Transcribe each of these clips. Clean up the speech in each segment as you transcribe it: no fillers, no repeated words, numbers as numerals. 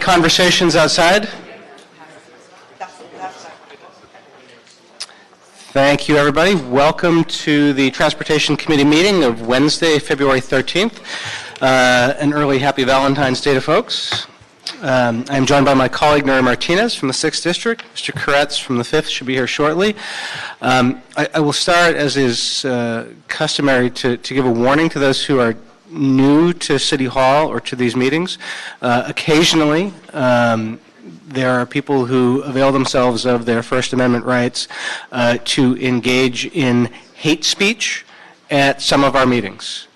conversations outside? Thank you, everybody. Welcome to the Transportation Committee meeting of Wednesday, February 13th. An early happy Valentine's Day to folks. I'm joined by my colleague, Nuri Martinez from the 6th District. Mr. Koretz from the 5th should be here shortly. I will start, as is customary, to give a warning to those who are new to City Hall or to these meetings. Occasionally, there are people who avail themselves of their First Amendment rights to engage in hate speech at some of our meetings,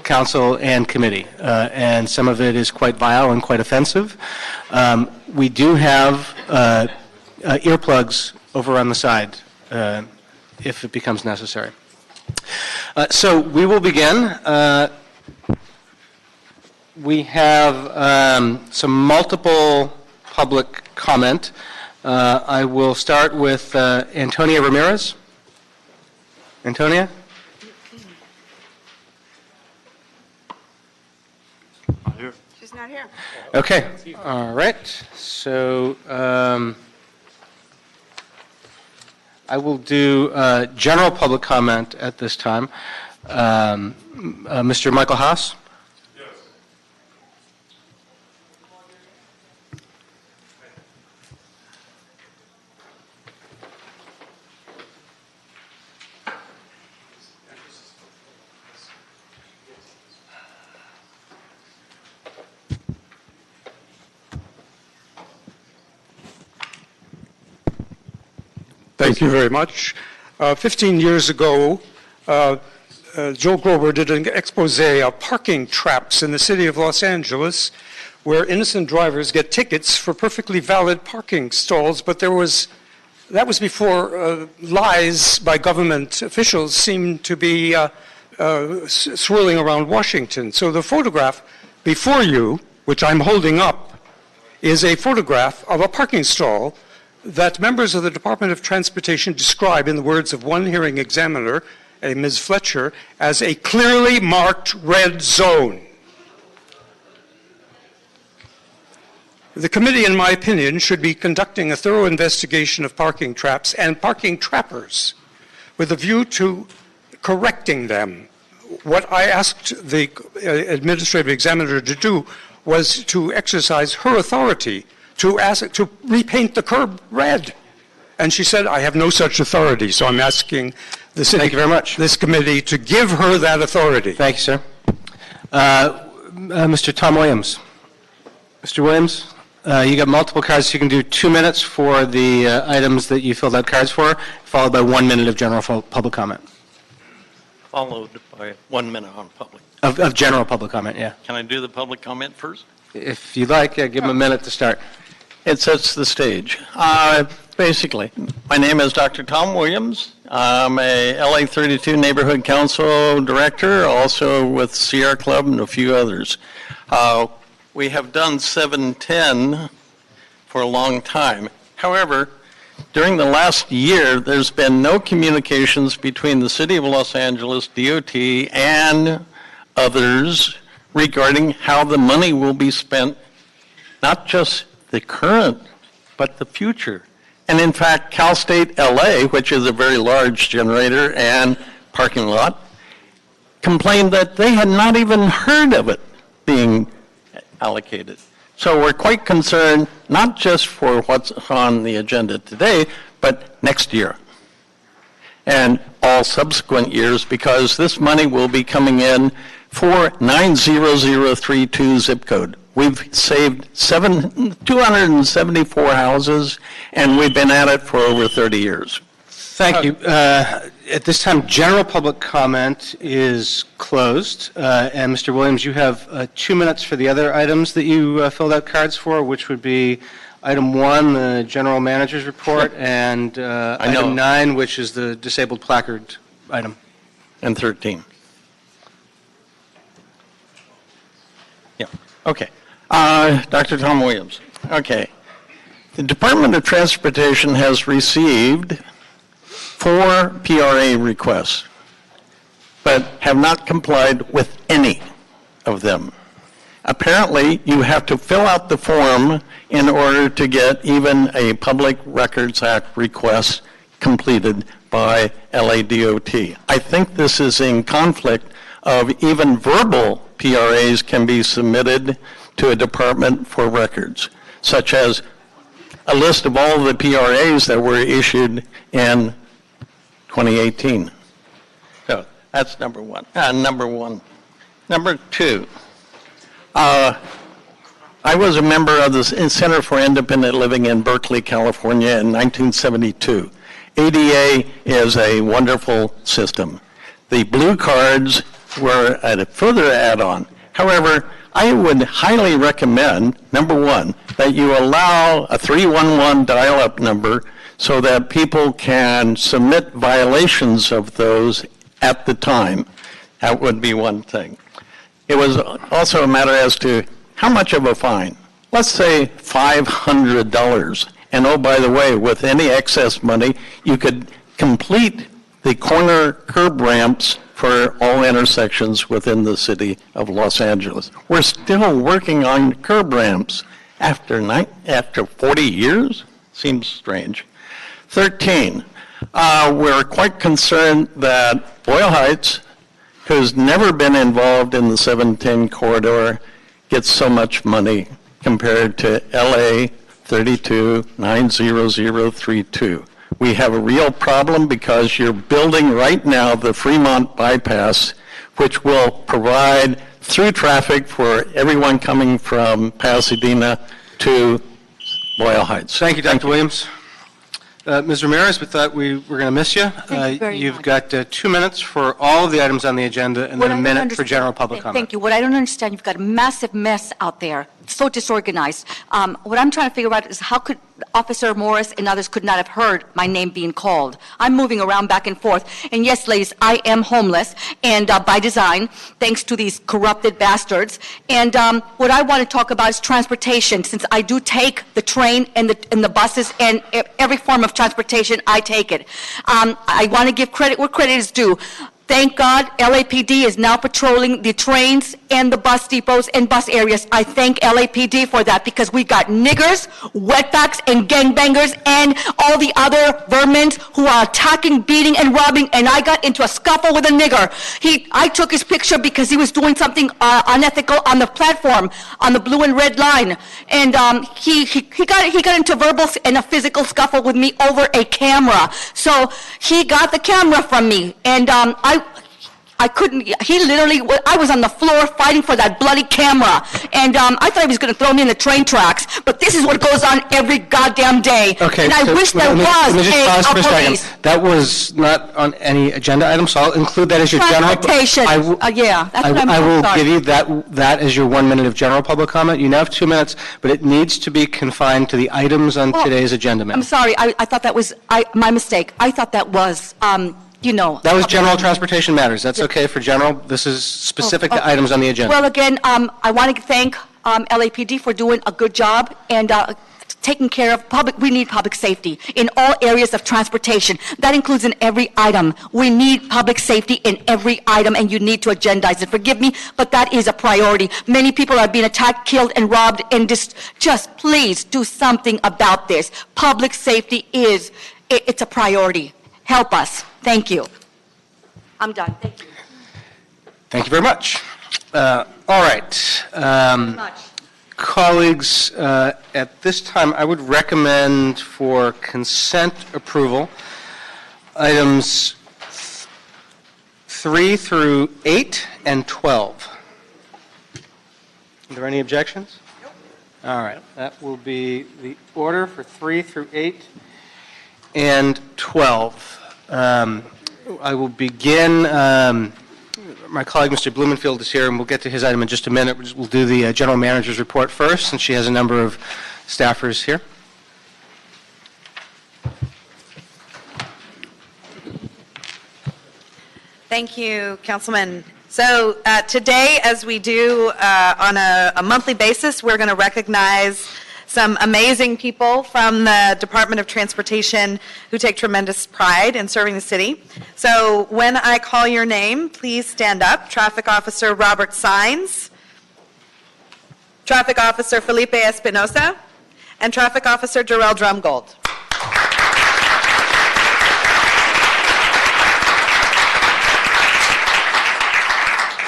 council and committee, and some of it is quite vile and quite offensive. We do have earplugs over on the side if it becomes necessary. So we will begin. We have some multiple public comment. I will start with Antonia Ramirez. Antonia? Not here. She's not here. Okay. All right. So I will do general public comment at this time. Mr. Michael Haas? Yes. Thank you very much. 15 years ago, Joe Grober did an expose of parking traps in the city of Los Angeles where innocent drivers get tickets for perfectly valid parking stalls, but that was before lies by government officials seemed to be swirling around Washington. So the photograph before you, which I'm holding up, is a photograph of a parking stall that members of the Department of Transportation describe, in the words of one hearing examiner, a Ms. Fletcher, as a clearly marked red zone. The committee, in my opinion, should be conducting a thorough investigation of parking traps and parking trappers with a view to correcting them. What I asked the administrative examiner to do was to exercise her authority to repaint the curb red. And she said, I have no such authority, so I'm asking the city, Thank you very much. This committee to give her that authority. Thank you, sir. Mr. Tom Williams. Mr. Williams, you got multiple cards, so you can do 2 minutes for the items that you filled out cards for, followed by 1 minute of general public comment. Followed by 1 minute on public. Of general public comment, yeah. Can I do the public comment first? If you'd like, yeah, give them a minute to start. It sets the stage. Basically, my name is Dr. Tom Williams. I'm a LA 32 Neighborhood Council Director, also with Sierra Club and a few others. We have done 710 for a long time. However, during the last year, there's been no communications between the City of Los Angeles, DOT, and others regarding how the money will be spent, not just the current, but the future. And in fact, Cal State LA, which is a very large generator and parking lot, complained that they had not even heard of it being allocated. So we're quite concerned, not just for what's on the agenda today, but next year and all subsequent years, because this money will be coming in for 90032 zip code. We've saved 274 houses, and we've been at it for over 30 years. Thank you. At this time, general public comment is closed. And Mr. Williams, you have 2 minutes for the other items that you filled out cards for, which would be item 1, the general manager's report, and item 9, which is the disabled placard item. And 13. Yeah, okay. Dr. Tom Williams. Okay. The Department of Transportation has received 4 PRA requests, but have not complied with any of them. Apparently, you have to fill out the form in order to get even a Public Records Act request completed by LADOT. I think this is in conflict of even verbal PRAs can be submitted to a department for records, such as a list of all the PRAs that were issued in 2018. So that's number one. Number two, I was a member of the Center for Independent Living in Berkeley, California in 1972. ADA is a wonderful system. The blue cards were a further add-on. However, I would highly recommend, number one, that you allow a 311 dial-up number so that people can submit violations of those at the time. That would be one thing. It was also a matter as to how much of a fine. Let's say $500. And oh, by the way, with any excess money, you could complete the corner curb ramps for all intersections within the city of Los Angeles. We're still working on curb ramps after 40 years? Seems strange. 13, we're quite concerned that Boyle Heights, who's never been involved in the 710 corridor, gets so much money compared to LA 32-90032. We have a real problem because you're building right now the Fremont bypass, which will provide through traffic for everyone coming from Pasadena to Boyle Heights. Thank you, Dr. Williams. Ms. Ramirez, we thought we were going to miss you. Thank you very You've much. got 2 minutes for all of the items on the agenda and then a minute for general public comment. Thank you. What I don't understand, you've got a massive mess out there, so disorganized. What I'm trying to figure out is how could Officer Morris and others could not have heard my name being called. I'm moving around back and forth. And yes, ladies, I am homeless, and by design, thanks to these corrupted bastards. And what I want to talk about is transportation, since I do take the train and the buses and every form of transportation, I take it. I want to give credit where credit is due. Thank God LAPD is now patrolling the trains and the bus depots and bus areas. I thank LAPD for that because we got niggers, wetbacks, and gangbangers and all the other vermin who are attacking, beating, and robbing, and I got into a scuffle with a nigger. I took his picture because he was doing something unethical on the platform, on the blue and red line, and he got into verbal and a physical scuffle with me over a camera. So he got the camera from me, and I couldn't, I was on the floor fighting for that bloody camera. And I thought he was going to throw me in the train tracks. But this is what goes on every goddamn day. Okay, and I so wish there let me just pause for a police. second. That was not on any agenda item, so I'll include that as your general. Transportation. Yeah, that's what I will sorry. give you that as your 1 minute of general public comment. You now have 2 minutes, but it needs to be confined to the items on today's agenda, ma'am. I'm sorry. I thought that was my mistake. I thought that was, That was general transportation matters. That's okay for general. This is specific to items on the agenda. Well, again, I want to thank LAPD for doing a good job and taking care of we need public safety in all areas of transportation. That includes in every item. We need public safety in every item, and you need to agendize it. Forgive me, but that is a priority. Many people are being attacked, killed, and robbed, and just please do something about this. Public safety it's a priority. Help us. Thank you. I'm done. Thank you. Thank you very much. All right. Colleagues, at this time, I would recommend for consent approval items 3 through 8 and 12. Are there any objections? Nope. All right. That will be the order for 3 through 8 and 12. I will begin. My colleague, Mr. Blumenfield, is here, and we'll get to his item in just a minute. We'll do the general manager's report first, since she has a number of staffers here. Thank you, Councilman. So today, as we do on a monthly basis, we're going to recognize some amazing people from the Department of Transportation who take tremendous pride in serving the city. So when I call your name, please stand up. Traffic Officer Robert Sines. Traffic Officer Felipe Espinosa, and Traffic Officer Jarrell Drumgold.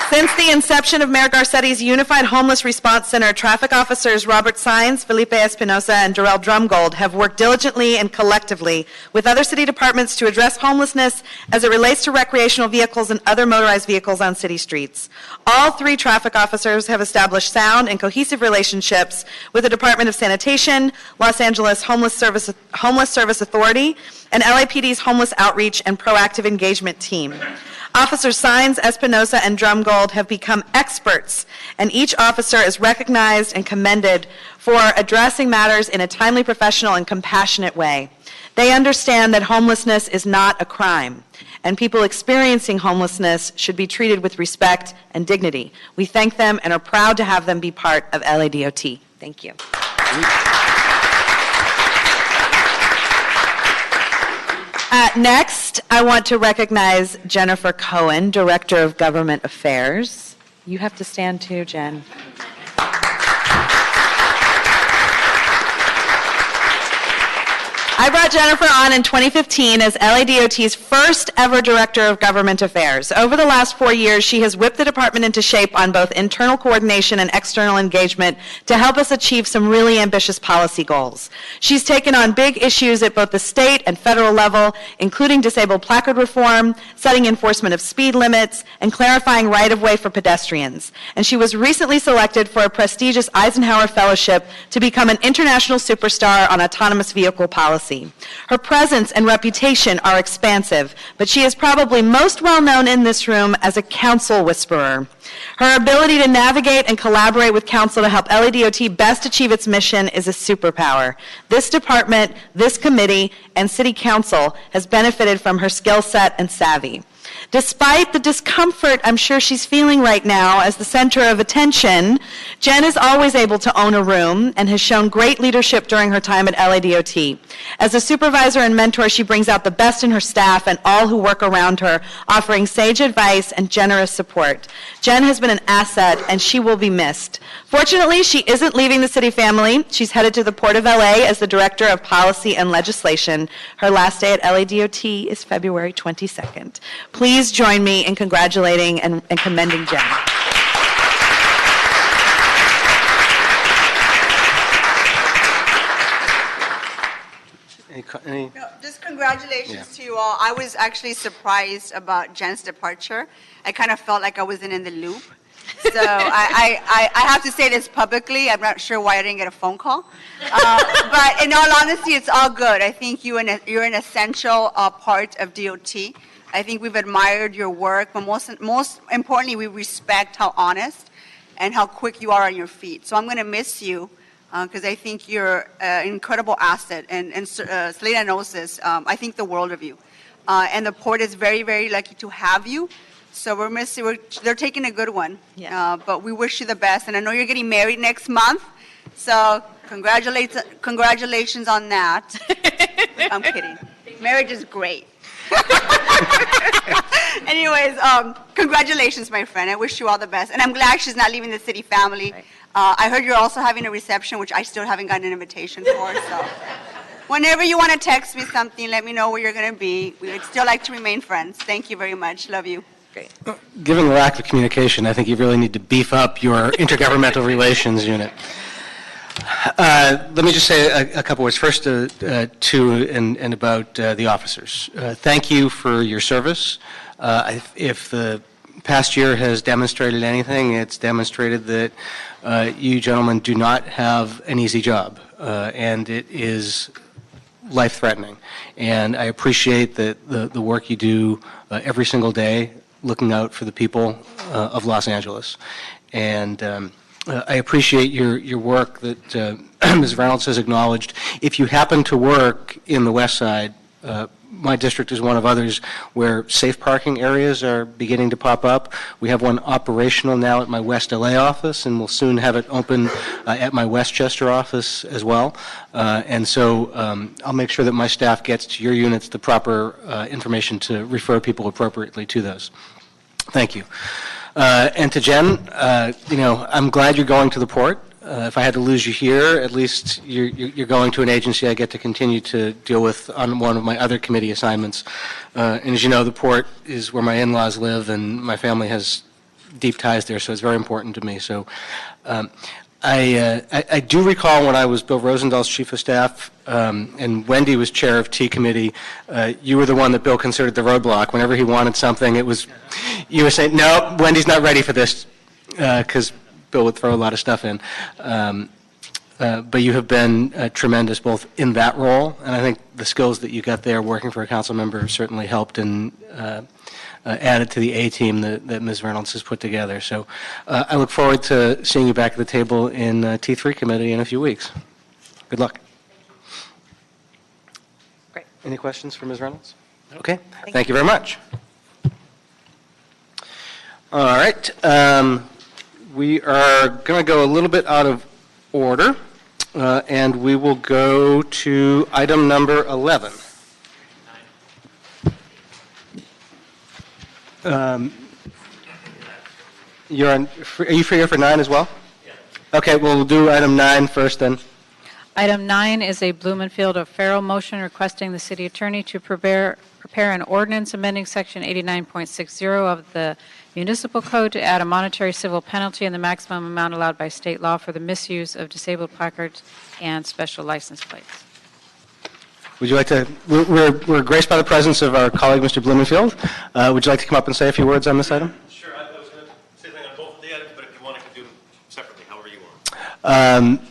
Since the inception of Mayor Garcetti's Unified Homeless Response Center, traffic officers Robert Sines, Felipe Espinosa, and Jarrell Drumgold have worked diligently and collectively with other city departments to address homelessness as it relates to recreational vehicles and other motorized vehicles on city streets. All three traffic officers have established sound and cohesive relationships with the Department of Sanitation, Los Angeles Homeless Service Authority, and LAPD's Homeless Outreach and Proactive Engagement Team. Officers Sines, Espinosa, and Drumgold have become experts, and each officer is recognized and commended for addressing matters in a timely, professional, and compassionate way. They understand that homelessness is not a crime, and people experiencing homelessness should be treated with respect and dignity. We thank them and are proud to have them be part of LADOT. Thank you. Next, I want to recognize Jennifer Cohen, Director of Government Affairs. You have to stand too, Jen. I brought Jennifer on in 2015 as LADOT's first ever Director of Government Affairs. Over the last 4 years, she has whipped the department into shape on both internal coordination and external engagement to help us achieve some really ambitious policy goals. She's taken on big issues at both the state and federal level, including disabled placard reform, setting enforcement of speed limits, and clarifying right-of-way for pedestrians. And she was recently selected for a prestigious Eisenhower Fellowship to become an international superstar on autonomous vehicle policy. Her presence and reputation are expansive, but she is probably most well known in this room as a council whisperer. Her ability to navigate and collaborate with council to help LADOT best achieve its mission is a superpower. This department, this committee, and city council has benefited from her skill set and savvy. Despite the discomfort I'm sure she's feeling right now as the center of attention, Jen is always able to own a room and has shown great leadership during her time at LADOT. As a supervisor and mentor, she brings out the best in her staff and all who work around her, offering sage advice and generous support. Jen has been an asset, and she will be missed. Fortunately, she isn't leaving the city family. She's headed to the Port of LA as the Director of Policy and Legislation. Her last day at LADOT is February 22nd. Please join me in congratulating and commending Jen. Any? No, just congratulations to you all. I was actually surprised about Jen's departure. I kind of felt like I wasn't in the loop. So I have to say this publicly. I'm not sure why I didn't get a phone call. But in all honesty, it's all good. I think you're an essential part of DOT. I think we've admired your work, but most importantly, we respect how honest and how quick you are on your feet. So I'm going to miss you because I think you're an incredible asset. And Selena knows this. I think the world of you. And the port is very, very lucky to have you. So we're missing. They're taking a good one. Yeah. But we wish you the best. And I know you're getting married next month. So congratulations on that. I'm kidding. Marriage is great. Anyways, congratulations, my friend. I wish you all the best. And I'm glad she's not leaving the city family. Right. I heard you're also having a reception, which I still haven't gotten an invitation for. So whenever you want to text me something, let me know where you're going to be. We would still like to remain friends. Thank you very much. Love you. Great. Given the lack of communication, I think you really need to beef up your intergovernmental relations unit. Let me just say a couple words. First, to and about the officers. Thank you for your service. If the past year has demonstrated anything, it's demonstrated that you gentlemen do not have an easy job, and it is life-threatening. And I appreciate the work you do every single day, looking out for the people of Los Angeles. And I appreciate your work that Ms. Reynolds has acknowledged. If you happen to work in the West Side, my district is one of others where safe parking areas are beginning to pop up. We have one operational now at my West LA office, and we'll soon have it open at my Westchester office as well. And so I'll make sure that my staff gets to your units the proper information to refer people appropriately to those. Thank you. And to Jen, I'm glad you're going to the port. if I had to lose you here, at least you're going to an agency I get to continue to deal with on one of my other committee assignments. And as you know, the port is where my in-laws live, and my family has deep ties there, so it's very important to me. So I do recall when I was Bill Rosenthal's chief of staff and Wendy was chair of T Committee, you were the one that Bill considered the roadblock. Whenever he wanted something, you were saying, no, Wendy's not ready for this, because Bill would throw a lot of stuff in. But you have been tremendous both in that role, and I think the skills that you got there working for a council member have certainly helped and added to the A-team that Ms. Reynolds has put together. So I look forward to seeing you back at the table in T3 committee in a few weeks. Good luck. Great. Any questions for Ms. Reynolds? Okay. Thank you very much. All right. We are going to go a little bit out of order, and we will go to item number 11. Are you here for 9 as well? Yeah. Okay, we'll do item 9 first then. Item 9 is a Blumenfield O'Farrell motion requesting the city attorney to prepare an ordinance amending section 89.60 of the municipal code to add a monetary civil penalty in the maximum amount allowed by state law for the misuse of disabled placards and special license plates. Would you like to, we're graced by the presence of our colleague, Mr. Blumenfield. Would you like to come up and say a few words on this item? Sure. I was going to say something on both of the items, but if you want, I can do them separately, however you want.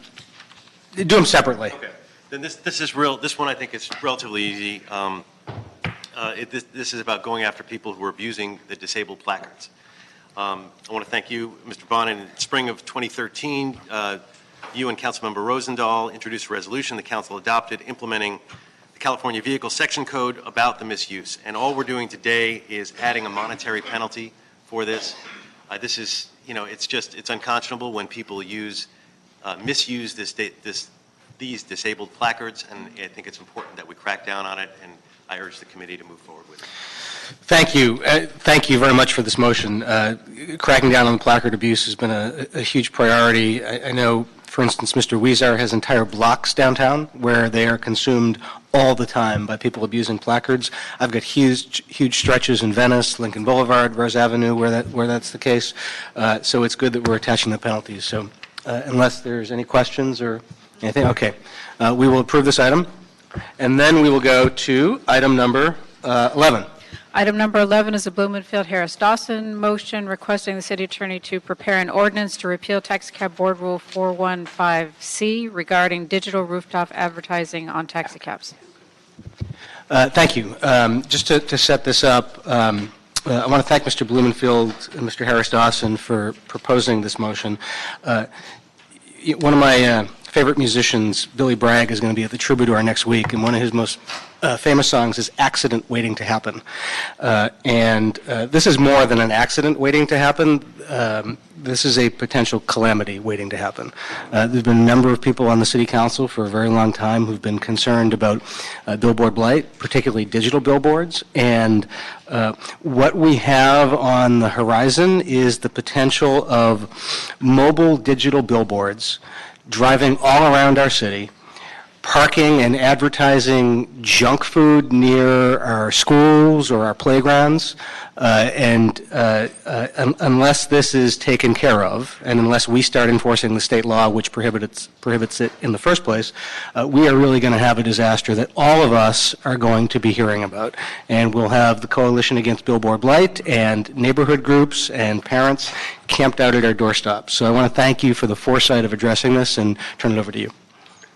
Do them separately. Okay. Then this is real. This one I think is relatively easy. This is about going after people who are abusing the disabled placards. I want to thank you, Mr. Bond. In spring of 2013, you and Councilmember Rosendahl introduced a resolution the council adopted implementing the California Vehicle Section Code about the misuse. And all we're doing today is adding a monetary penalty for this. This is, it's unconscionable when people misuse these disabled placards, and I think it's important that we crack down on it, and I urge the committee to move forward with it. Thank you. Thank you very much for this motion. Cracking down on the placard abuse has been a huge priority. I know, for instance, Mr. Weezer has entire blocks downtown where they are consumed all the time by people abusing placards. I've got huge stretches in Venice, Lincoln Boulevard, Rose Avenue where that's the case. So it's good that we're attaching the penalties. So unless there's any questions or anything, okay. We will approve this item. And then we will go to item number 11. Item number 11 is a Blumenfield Harris Dawson motion requesting the city attorney to prepare an ordinance to repeal Taxicab Board Rule 415C regarding digital rooftop advertising on taxicabs. Thank you. Just to set this up, I want to thank Mr. Blumenfield and Mr. Harris Dawson for proposing this motion. One of my favorite musicians, Billy Bragg, is going to be at the Troubadour next week, and one of his most famous songs is Accident Waiting to Happen. And this is more than an accident waiting to happen. This is a potential calamity waiting to happen. There's been a number of people on the City Council for a very long time who've been concerned about billboard blight, particularly digital billboards. And what we have on the horizon is the potential of mobile digital billboards driving all around our city, parking and advertising junk food near our schools or our playgrounds, unless this is taken care of, and unless we start enforcing the state law which prohibits it in the first place, we are really going to have a disaster that all of us are going to be hearing about. And we'll have the Coalition Against Billboard Blight and neighborhood groups and parents camped out at our doorsteps. So I want to thank you for the foresight of addressing this and turn it over to you.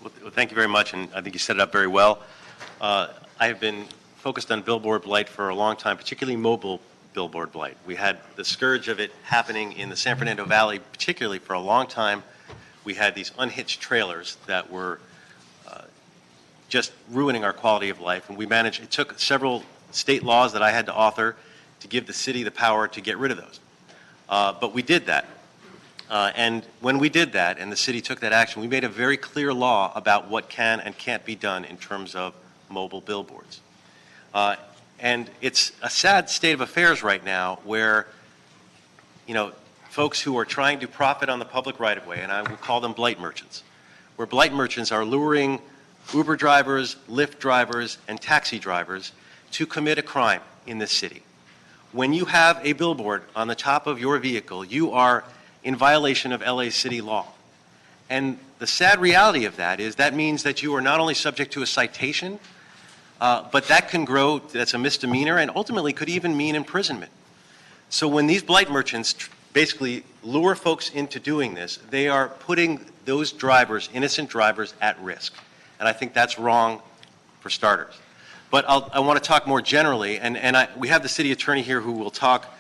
Well, thank you very much, and I think you set it up very well. I have been focused on billboard blight for a long time, particularly mobile billboard blight. We had the scourge of it happening in the San Fernando Valley, particularly for a long time. We had these unhitched trailers that were just ruining our quality of life, and it took several state laws that I had to author to give the city the power to get rid of those. But we did that. And when we did that and the city took that action, we made a very clear law about what can and can't be done in terms of mobile billboards. And it's a sad state of affairs right now where, folks who are trying to profit on the public right-of-way, and I will call them blight merchants, where blight merchants are luring Uber drivers, Lyft drivers, and taxi drivers to commit a crime in this city. When you have a billboard on the top of your vehicle, you are in violation of LA city law. And the sad reality of that is that means that you are not only subject to a citation, but that can grow, that's a misdemeanor, and ultimately could even mean imprisonment. So when these blight merchants basically lure folks into doing this, they are putting those drivers, innocent drivers, at risk. And I think that's wrong for starters. But I want to talk more generally, and we have the city attorney here who will talk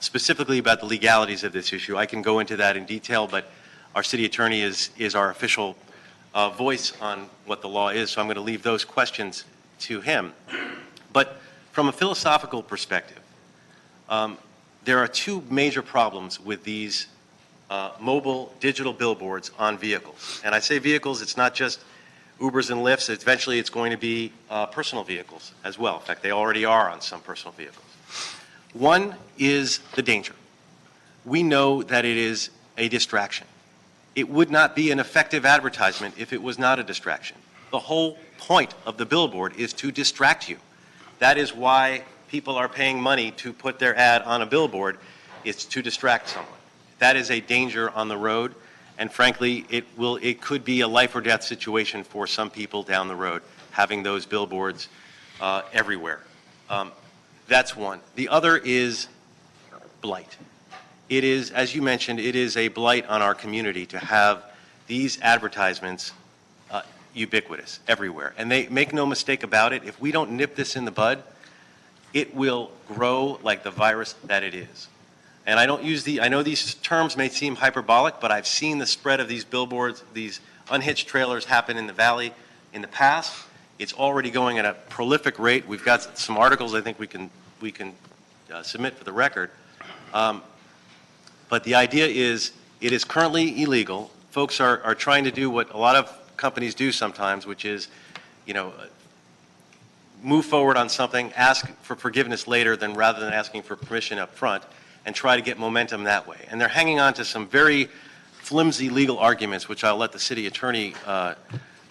specifically about the legalities of this issue. I can go into that in detail, but our city attorney is our official voice on what the law is, so I'm going to leave those questions to him. But from a philosophical perspective, there are two major problems with these mobile digital billboards on vehicles. And I say vehicles, it's not just Ubers and Lyfts. Eventually it's going to be personal vehicles as well. In fact, they already are on some personal vehicles. One is the danger. We know that it is a distraction. It would not be an effective advertisement if it was not a distraction. The whole point of the billboard is to distract you. That is why people are paying money to put their ad on a billboard. It's to distract someone. That is a danger on the road, and frankly, it could be a life or death situation for some people down the road, having those billboards everywhere. That's one. The other is blight. It is, as you mentioned, it is a blight on our community to have these advertisements ubiquitous everywhere. And they make no mistake about it, if we don't nip this in the bud, it will grow like the virus that it is. And I know these terms may seem hyperbolic, but I've seen the spread of these billboards, these unhitched trailers happen in the valley in the past. It's already going at a prolific rate. We've got some articles I think we can submit for the record. But the idea is it is currently illegal. Folks are trying to do what a lot of companies do sometimes, which is, move forward on something, ask for forgiveness later rather than asking for permission up front, and try to get momentum that way. And they're hanging on to some very flimsy legal arguments, which I'll let the city attorney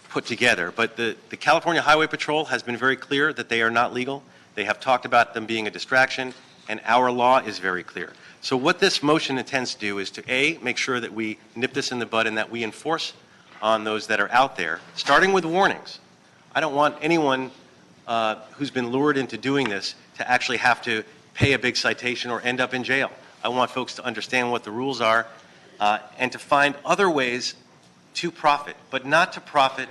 put together. But the California Highway Patrol has been very clear that they are not legal. They have talked about them being a distraction, and our law is very clear. So what this motion intends to do is to, A, make sure that we nip this in the bud and that we enforce on those that are out there, starting with warnings. I don't want anyone who's been lured into doing this to actually have to pay a big citation or end up in jail. I want folks to understand what the rules are and to find other ways to profit, but not to profit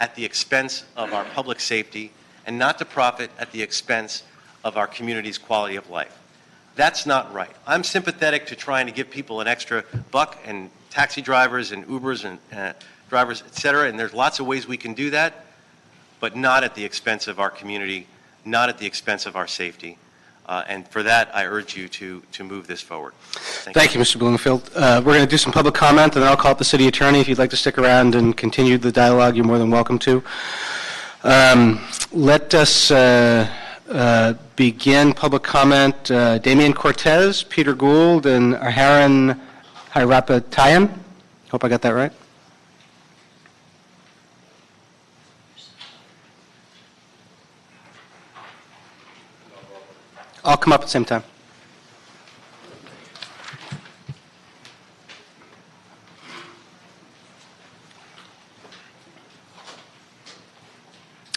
at the expense of our public safety and not to profit at the expense of our community's quality of life. That's not right. I'm sympathetic to trying to give people an extra buck, and taxi drivers and Ubers and drivers, et cetera, and there's lots of ways we can do that, but not at the expense of our community, not at the expense of our safety. And for that, I urge you to move this forward. Thank you, Mr. Bloomfield. We're going to do some public comment, and then I'll call up the city attorney. If you'd like to stick around and continue the dialogue, you're more than welcome to. Let us begin public comment. Damian Cortez, Peter Gould, and Aharon Hirapatayan. Hope I got that right. I'll come up at the same time.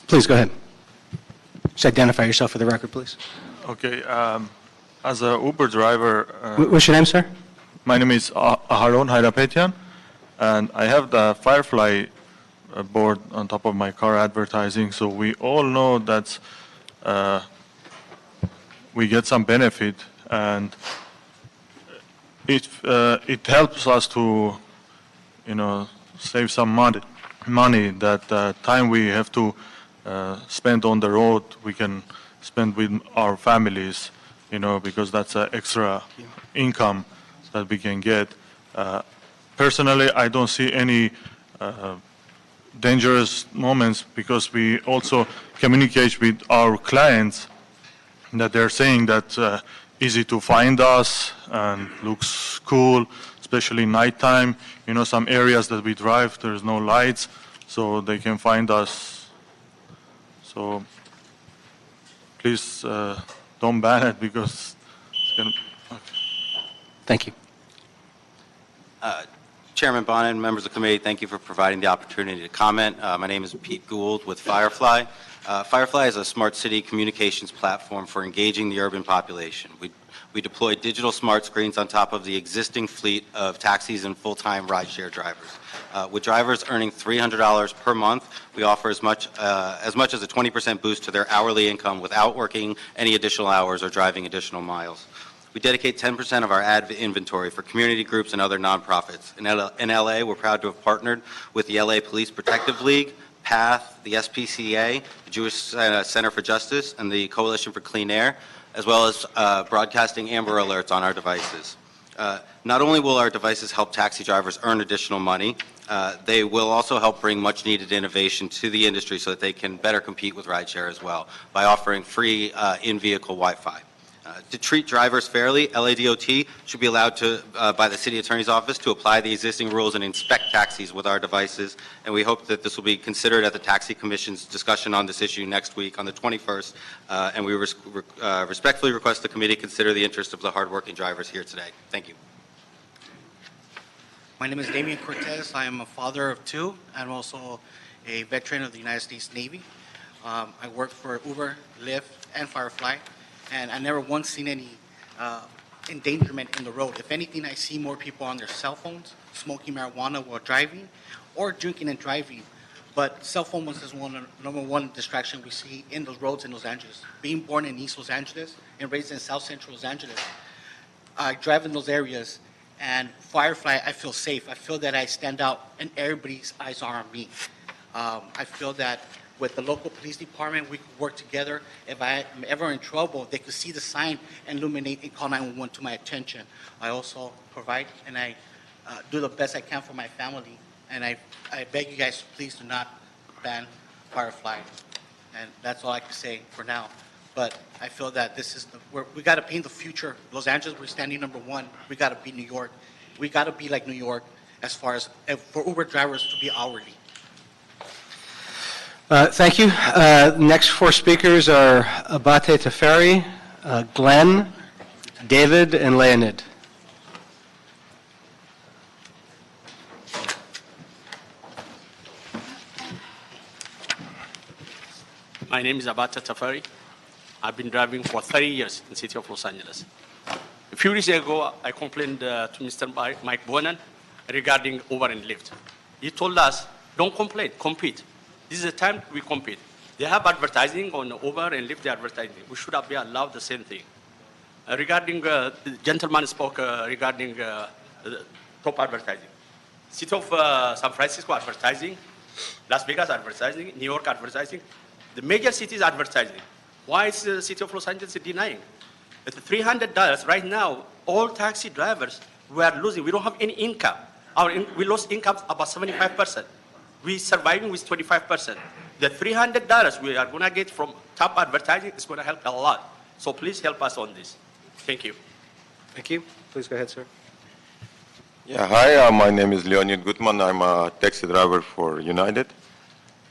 Please go ahead. Just identify yourself for the record, please. Okay. As a Uber driver, What's your name, sir? my name is Aharon Hirapetian, and I have the Firefly board on top of my car advertising. So we all know that we get some benefit, and it helps us to, save some money that time we have to spend on the road, we can spend with our families, because that's an extra income that we can get. Personally, I don't see any dangerous moments because we also communicate with our clients that they're saying that easy to find us and looks cool, especially nighttime. Some areas that we drive, there's no lights, so they can find us. So please don't ban it because it's going to... Thank you. Chairman Bonin, members of the committee, thank you for providing the opportunity to comment. My name is Pete Gould with Firefly. Firefly is a smart city communications platform for engaging the urban population. We deploy digital smart screens on top of the existing fleet of taxis and full-time rideshare drivers. With drivers earning $300 per month, we offer as much as a 20% boost to their hourly income without working any additional hours or driving additional miles. We dedicate 10% of our ad inventory for community groups and other nonprofits. In LA, we're proud to have partnered with the LA Police Protective League, PATH, the SPCA, the Jewish Center for Justice, and the Coalition for Clean Air, as well as broadcasting Amber Alerts on our devices. Not only will our devices help taxi drivers earn additional money, they will also help bring much-needed innovation to the industry so that they can better compete with rideshare as well by offering free in-vehicle Wi-Fi. To treat drivers fairly, LADOT should be allowed to, by the City Attorney's Office, to apply the existing rules and inspect taxis with our devices, and we hope that this will be considered at the Taxi Commission's discussion on this issue next week on the 21st, and we respectfully request the committee consider the interest of the hardworking drivers here today. Thank you. My name is Damian Cortez. I am a father of two. I'm also a veteran of the United States Navy. I work for Uber, Lyft, and Firefly. And I never once seen any endangerment in the road. If anything, I see more people on their cell phones, smoking marijuana while driving, or drinking and driving. But cell phone is number one distraction we see in those roads in Los Angeles. Being born in East Los Angeles and raised in South Central Los Angeles, I drive in those areas, and Firefly, I feel safe. I feel that I stand out, and everybody's eyes are on me. I feel that with the local police department, we could work together. If I am ever in trouble, they could see the sign and illuminate and call 911 to my attention. I also provide and I do the best I can for my family. And I beg you guys, please do not ban Firefly. And that's all I can say for now. But I feel that this is we got to paint the future. Los Angeles, we're standing number one. We got to be New York. We got to be like New York as far as for Uber drivers to be hourly. Thank you. Next four speakers are Abate Teferi, Glenn, David, and Leonid. My name is Abate Teferi. I've been driving for 30 years in the city of Los Angeles. A few days ago, I complained to Mr. Mike Bonin regarding Uber and Lyft. He told us, don't complain, compete. This is the time we compete. They have advertising on Uber and Lyft, advertising. We should be allowed the same thing. Regarding, the gentleman spoke regarding top advertising. City of San Francisco advertising, Las Vegas advertising, New York advertising. The major cities advertising. Why is the city of Los Angeles denying? At $300 right now, all taxi drivers, we are losing. We don't have any income. We lost income about 75%. We surviving with 25%. The $300 we are going to get from top advertising is going to help a lot. So please help us on this. Thank you. Thank you. Please go ahead, sir. Yeah, hi, my name is Leonid Gutman. I'm a taxi driver for United.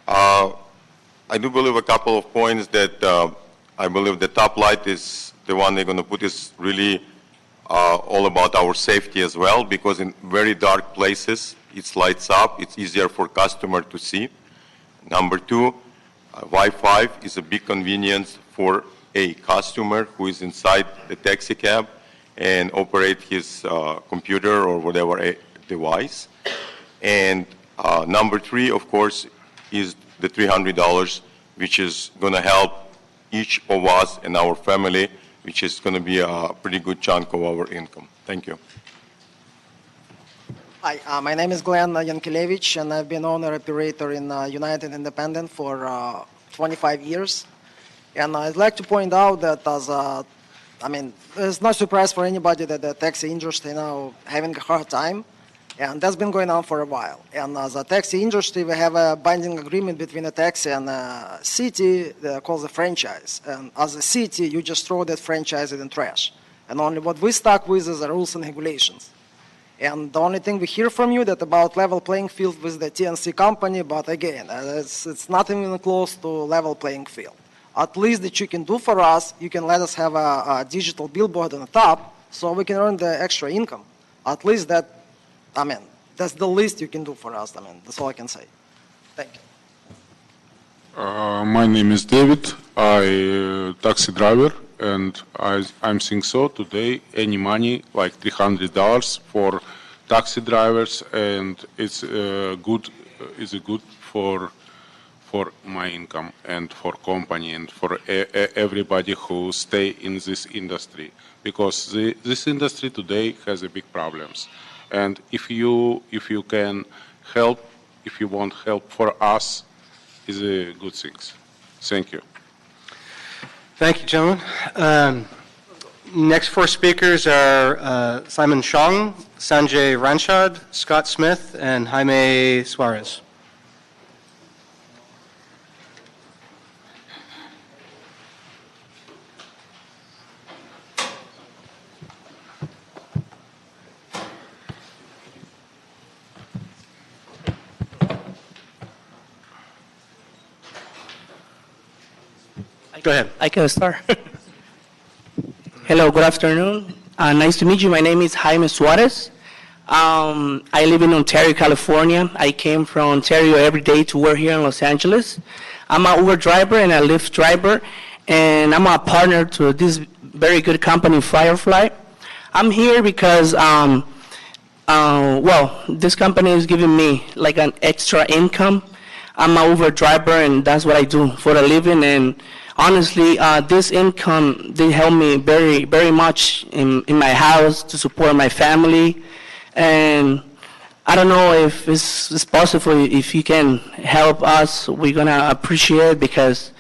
I do believe a couple of points that I believe the top light is the one they're going to put is really all about our safety as well, because in very dark places, it lights up. It's easier for customer to see. Number two, Wi-Fi is a big convenience for a customer who is inside the taxi cab and operate his computer or whatever device. And number three, of course, is the $300, which is going to help each of us and our family, which is going to be a pretty good chunk of our income. Thank you. Hi, my name is Glenn Yankelevich, and I've been owner-operator in United Independent for 25 years. And I'd like to point out that it's no surprise for anybody that the taxi industry now having a hard time, and that's been going on for a while. And as a taxi industry, we have a binding agreement between the taxi and the city called the franchise. And as a city, you just throw that franchise in the trash. And only what we stuck with is the rules and regulations. And the only thing we hear from you that about level playing field with the TNC company, but again, it's not even close to level playing field. At least that you can do for us, you can let us have a digital billboard on the top so we can earn the extra income. At least that, I mean, that's the least you can do for us. I mean, that's all I can say. Thank you. My name is David. I taxi driver, and I'm saying so today. Any money like $300 for taxi drivers, and it's good. Is good for my income and for company and for everybody who stay in this industry, because this industry today has a big problems. And if you can help, if you want help for us, is a good thing. Thank you. Thank you, gentlemen. Next four speakers are Simon Shong, Sanjay Ranchad, Scott Smith, and Jaime Suarez. Go ahead. I can start. Hello, good afternoon. Nice to meet you. My name is Jaime Suarez. I live in Ontario, California. I came from Ontario every day to work here in Los Angeles. I'm an Uber driver and a Lyft driver, and I'm a partner to this very good company, Firefly. I'm here because, this company is giving me like an extra income. I'm an Uber driver, and that's what I do for a living. And honestly, this income, they help me very, very much in my house to support my family. And I don't know if it's possible, if you can help us, we're going to appreciate it, because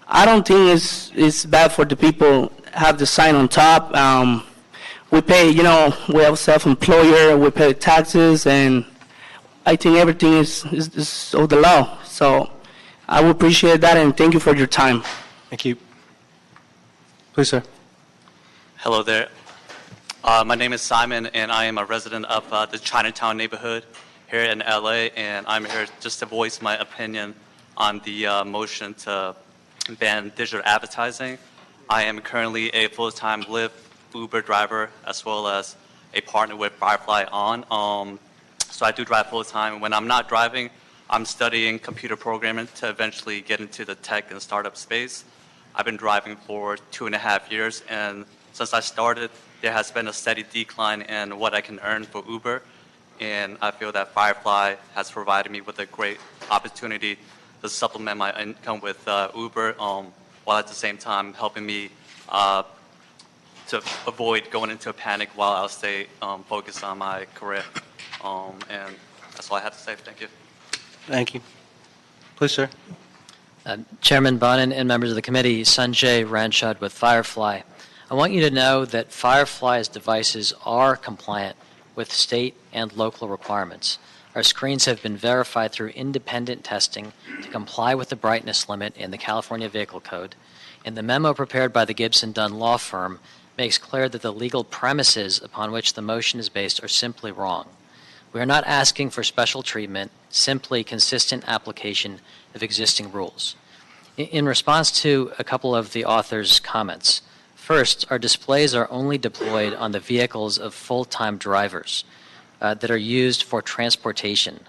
I don't think it's bad for the people have the sign on top. We pay, we have self-employer, we pay taxes, and I think everything is of the law. So I would appreciate that, and thank you for your time. Thank you. Please, sir. Hello there. My name is Simon, and I am a resident of the Chinatown neighborhood here in LA, and I'm here just to voice my opinion on the motion to ban digital advertising. I am currently a full-time Lyft Uber driver, as well as a partner with Firefly on. So I do drive full-time. When I'm not driving, I'm studying computer programming to eventually get into the tech and startup space. I've been driving for 2.5 years, and since I started, there has been a steady decline in what I can earn for Uber, and I feel that Firefly has provided me with a great opportunity to supplement my income with Uber, while at the same time helping me to avoid going into a panic while I'll stay focused on my career. And that's all I have to say. Thank you. Thank you. Please, sir. Chairman Bonin and members of the committee, Sanjay Ranchad with Firefly. I want you to know that Firefly's devices are compliant with state and local requirements. Our screens have been verified through independent testing to comply with the brightness limit in the California Vehicle Code, and the memo prepared by the Gibson Dunn law firm makes clear that the legal premises upon which the motion is based are simply wrong. We are not asking for special treatment, simply consistent application of existing rules. In response to a couple of the author's comments, first, our displays are only deployed on the vehicles of full-time drivers that are used for transportation.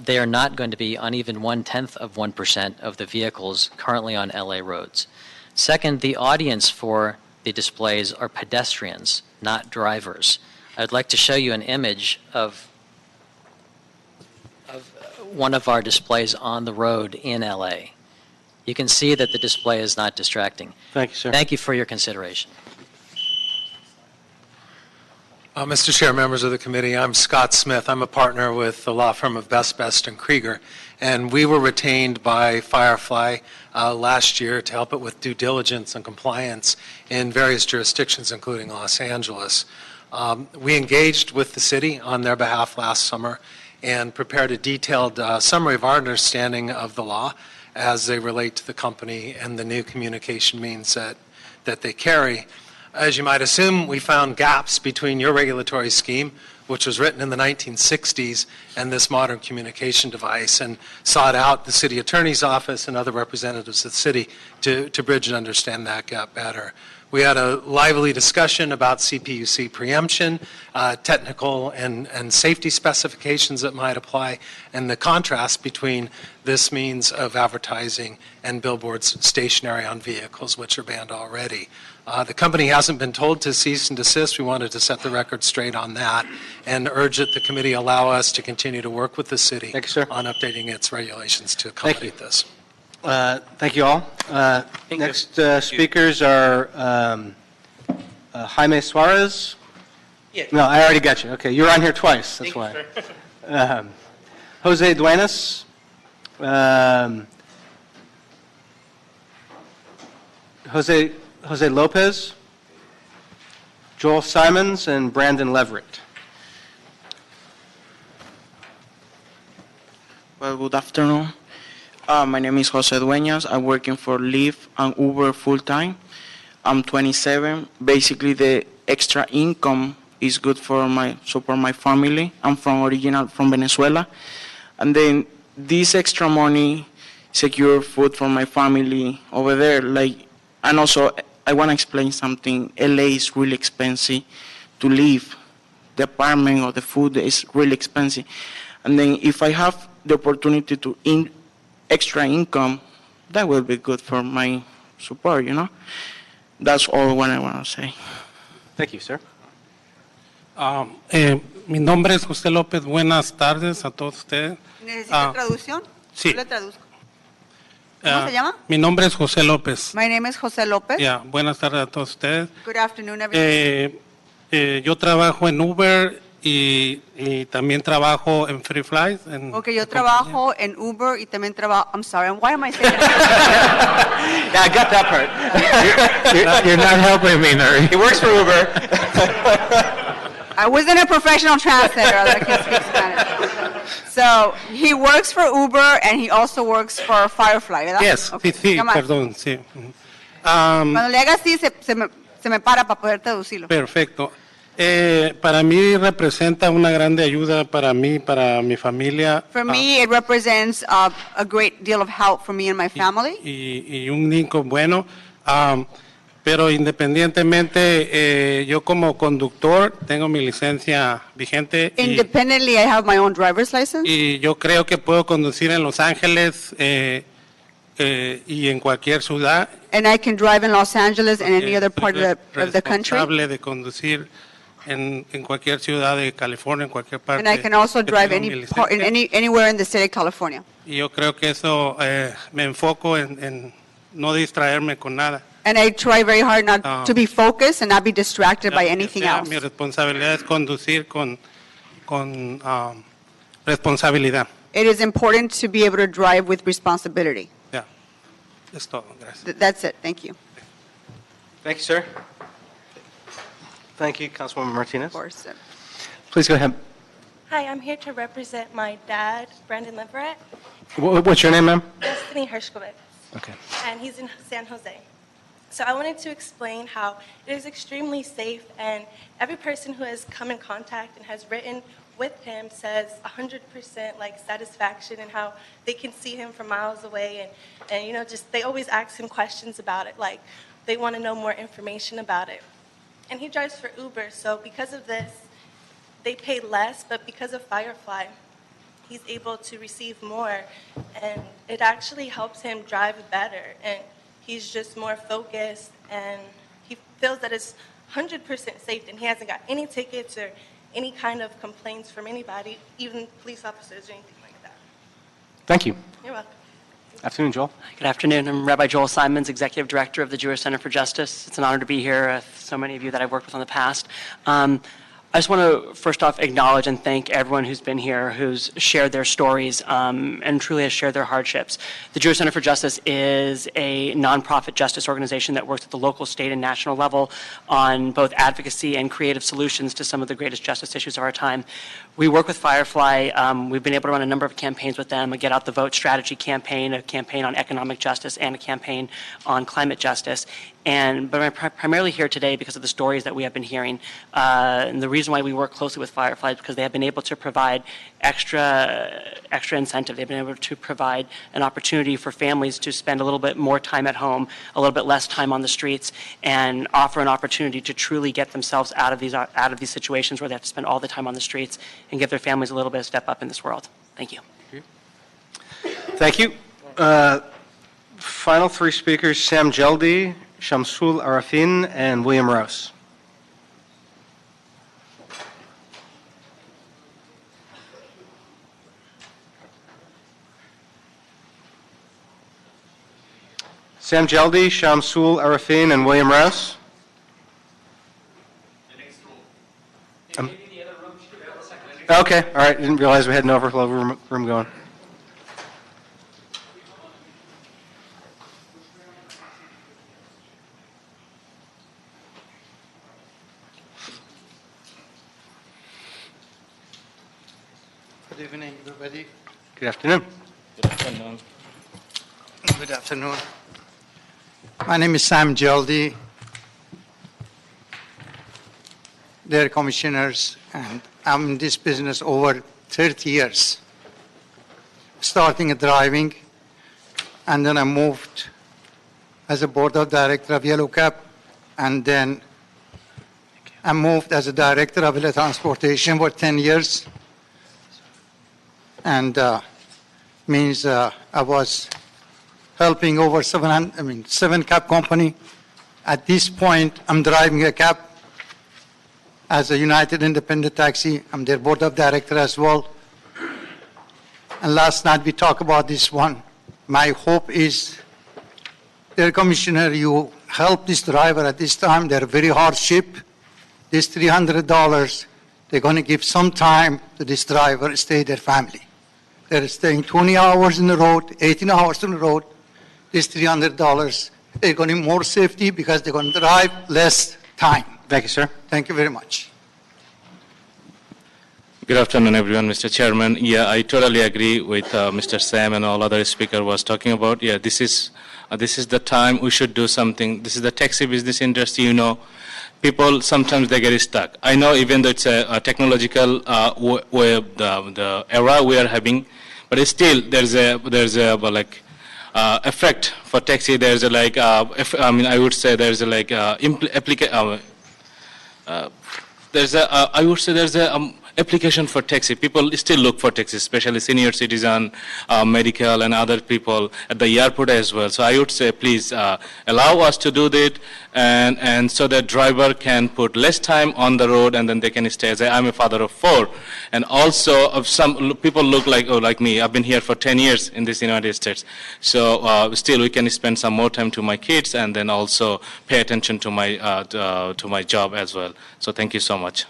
They are not going to be on even 0.1% of the vehicles currently on LA roads. Second, the audience for the displays are pedestrians, not drivers. I'd like to show you an image of one of our displays on the road in LA. You can see that the display is not distracting. Thank you, sir. Thank you for your consideration. Mr. Chair, members of the committee, I'm Scott Smith. I'm a partner with the law firm of Best and Krieger, and we were retained by Firefly last year to help it with due diligence and compliance in various jurisdictions, including Los Angeles. We engaged with the city on their behalf last summer and prepared a detailed summary of our understanding of the law as they relate to the company and the new communication means that they carry. As you might assume, we found gaps between your regulatory scheme, which was written in the 1960s, and this modern communication device, and sought out the city attorney's office and other representatives of the city to bridge and understand that gap better. We had a lively discussion about CPUC preemption, technical and safety specifications that might apply, and the contrast between this means of advertising and billboards stationary on vehicles, which are banned already. The company hasn't been told to cease and desist. We wanted to set the record straight on that and urge that the committee allow us to continue to work with the city on updating its regulations to accommodate this. Thank you all. Next speakers are Jaime Suarez. Yes. No, I already got you. Okay, you're on here twice. That's why. Jose Duenas. Jose Lopez, Joel Simons, and Brandon Leverett. Well, good afternoon. My name is Jose Duenas. I'm working for Lyft and Uber full-time. I'm 27. Basically, the extra income is good for support my family. I'm from Venezuela. And then this extra money secure food for my family over there. And also, I want to explain something. LA is really expensive to live. The apartment or the food is really expensive. And then if I have the opportunity to extra income, that will be good for my support, That's all what I want to say. Thank you, sir. Mi nombre es José López. Buenas tardes a todos ustedes. ¿Necesita traducción? Sí. Yo le traduzco. ¿Cómo se llama? Mi nombre es José López. My name is José López. Buenas tardes a todos ustedes. Good afternoon, everyone. Yo trabajo en Uber y también trabajo en Free Flies. Okay, yo trabajo en Uber y también trabajo. I'm sorry, why am I saying that? Yeah, I got that part. You're not helping me, Nuri. He works for Uber. I wasn't a professional translator that can speak Spanish. So he works for Uber and he also works for Firefly, ¿verdad? Yes, Okay. sí, Come on. perdón, sí. Cuando le haga así, se me para poder traducirlo. Perfecto. Para mí representa una grande ayuda para mí, para mi familia. For me, it represents a great deal of help for me and my family. Y un income bueno. Pero independientemente, yo como conductor tengo mi licencia vigente. Independently, I have my own driver's license. Y yo creo que puedo conducir en Los Ángeles y en cualquier ciudad. And I can drive in Los Angeles and any other part of the country. Responsable de conducir en cualquier ciudad de California, en cualquier parte. And I can also que drive tengo mi anywhere in the state of California. Y yo creo que eso me enfoco en no distraerme con nada. And I try very hard not to be focused and not be distracted by anything else. Mi responsabilidad es conducir con responsabilidad. It is important to be able to drive with responsibility. Ya, es todo. Gracias. That's it. Thank you. Thank you, sir. Thank you, Councilwoman Martinez. Of course. Please go ahead. Hi, I'm here to represent my dad, Brandon Leverett. What's your name, ma'am? Destiny Hershkovitz. Okay. And he's in San Jose. So I wanted to explain how it is extremely safe, and every person who has come in contact and has written with him says 100% satisfaction, and how they can see him from miles away, and just they always ask him questions about it, like they want to know more information about it. And he drives for Uber, so because of this, they pay less, but because of Firefly, he's able to receive more, and it actually helps him drive better, and he's just more focused, and he feels that it's 100% safe, and he hasn't got any tickets or any kind of complaints from anybody, even police officers or anything like that. Thank you. You're welcome. Afternoon, Joel. Good afternoon. I'm Rabbi Joel Simons, Executive Director of the Jewish Center for Justice. It's an honor to be here with so many of you that I've worked with in the past. I just want to first off acknowledge and thank everyone who's been here, who's shared their stories and truly has shared their hardships. The Jewish Center for Justice is a nonprofit justice organization that works at the local, state, and national level on both advocacy and creative solutions to some of the greatest justice issues of our time. We work with Firefly. We've been able to run a number of campaigns with them, a Get Out the Vote strategy campaign, a campaign on economic justice, and a campaign on climate justice. But I'm primarily here today because of the stories that we have been hearing. And the reason why we work closely with Firefly is because they have been able to provide extra incentive. They've been able to provide an opportunity for families to spend a little bit more time at home, a little bit less time on the streets, and offer an opportunity to truly get themselves out of these situations where they have to spend all the time on the streets and give their families a little bit of step up in this world. Thank you. Thank you. Final three speakers, Sam Jeldy, Shamsul Arafin, and William Rouse. Sam Jeldy, Shamsul Arafin, and William Rouse. Okay, all right. Didn't realize we had an overflow room going. Good evening, everybody. Good afternoon. Good afternoon. Good afternoon. My name is Sam Jeldy. Dear commissioners, and I'm in this business over 30 years, starting at driving, and then I moved as a board of director of Yellow Cab, and then I moved as a director of transportation for 10 years. And means I was helping over 7 cab company. At this point, I'm driving a cab as a United Independent Taxi. I'm their board of director as well. And last night we talked about this one. My hope is, dear Commissioner, you help this driver at this time. They're very hardship. This $300, they're going to give some time to this driver, stay their family. They're staying 20 hours in the road, 18 hours on the road. This $300, they're going to need more safety because they're going to drive less time. Thank you, sir. Thank you very much. Good afternoon, everyone, Mr. Chairman. Yeah, I totally agree with Mr. Sam and all other speaker was talking about. Yeah, this is the time we should do something. This is the taxi business industry, you know. People, sometimes they get stuck. I know even though it's a technological way of the era we are having, but still there's a effect for taxi. There's I would say there's application for taxi. People still look for taxi, especially senior citizen, medical, and other people at the airport as well. So I would say, please allow us to do that, and so that driver can put less time on the road, and then they can stay. I'm a father of 4, and also of some people look like me. I've been here for 10 years in this United States. So still, we can spend some more time to my kids, and then also pay attention to my job as well. So thank you so much.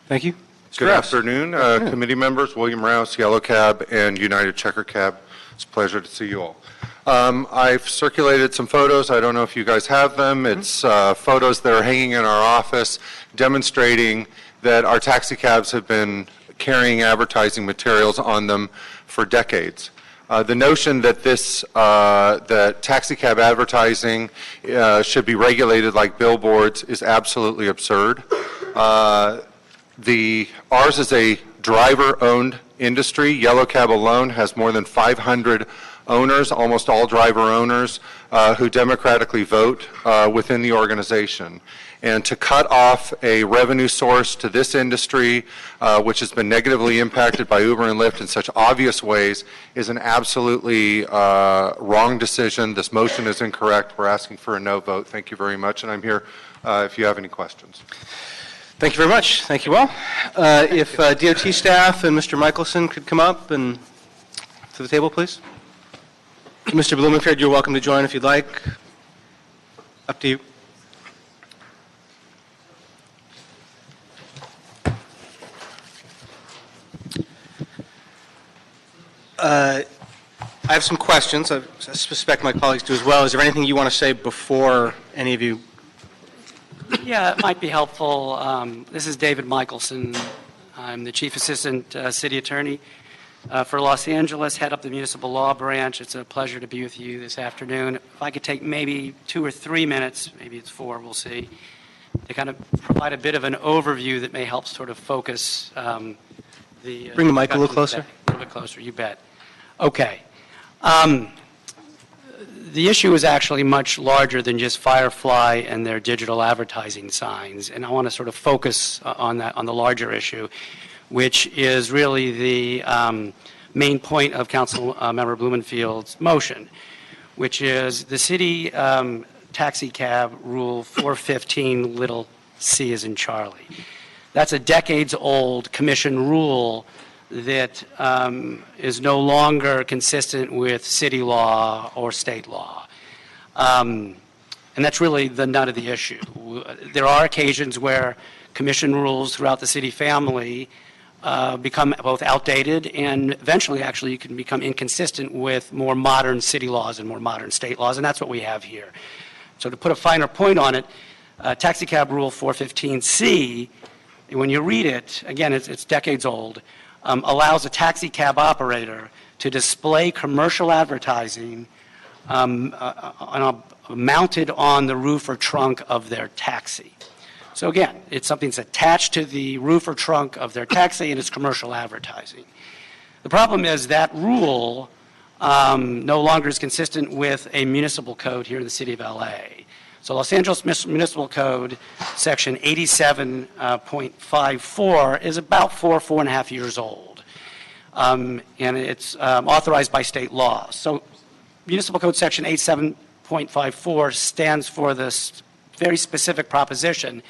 Thank you. Good afternoon, committee members, William Rouse, Yellow Cab, and United Checker Cab. It's a pleasure to see you all. I've circulated some photos. I don't know if you guys have them. It's photos that are hanging in our office demonstrating that our taxi cabs have been carrying advertising materials on them for decades. The notion that that taxi cab advertising should be regulated like billboards is absolutely absurd. Ours is a driver-owned industry. Yellow Cab alone has more than 500 owners, almost all driver owners, who democratically vote within the organization. And to cut off a revenue source to this industry, which has been negatively impacted by Uber and Lyft in such obvious ways, is an absolutely wrong decision. This motion is incorrect. We're asking for a no vote. Thank you very much, and I'm here if you have any questions. Thank you very much. Thank you all. If DOT staff and Mr. Michelson could come up and to the table, please. Mr. Blumenfeld, you're welcome to join if you'd like. Up to you. I have some questions. I suspect my colleagues do as well. Is there anything you want to say before any of you? Yeah, it might be helpful. This is David Michelson. I'm the Chief Assistant City Attorney. For Los Angeles, head up the municipal law branch. It's a pleasure to be with you this afternoon. If I could take maybe 2 or 3 minutes, maybe it's 4, we'll see, to kind of provide a bit of an overview that may help sort of focus the... Bring the mic a little closer. A little bit closer, you bet. Okay. The issue is actually much larger than just Firefly and their digital advertising signs, and I want to sort of focus on that, on the larger issue, which is really the main point of Council Member Blumenfield's motion, which is the city taxi cab rule 415 little c as in Charlie. That's a decades-old commission rule that is no longer consistent with city law or state law. And that's really the nut of the issue. There are occasions where commission rules throughout the city family become both outdated and eventually actually can become inconsistent with more modern city laws and more modern state laws, and that's what we have here. So to put a finer point on it, Taxi Cab Rule 415C, when you read it, again, it's decades old, allows a taxi cab operator to display commercial advertising mounted on the roof or trunk of their taxi. So again, it's something that's attached to the roof or trunk of their taxi and it's commercial advertising. The problem is that rule no longer is consistent with a municipal code here in the city of LA. So Los Angeles Municipal Code, section 87.54 is about 4.5 years old. And it's authorized by state law. So Municipal Code section 87.54 stands for this very specific proposition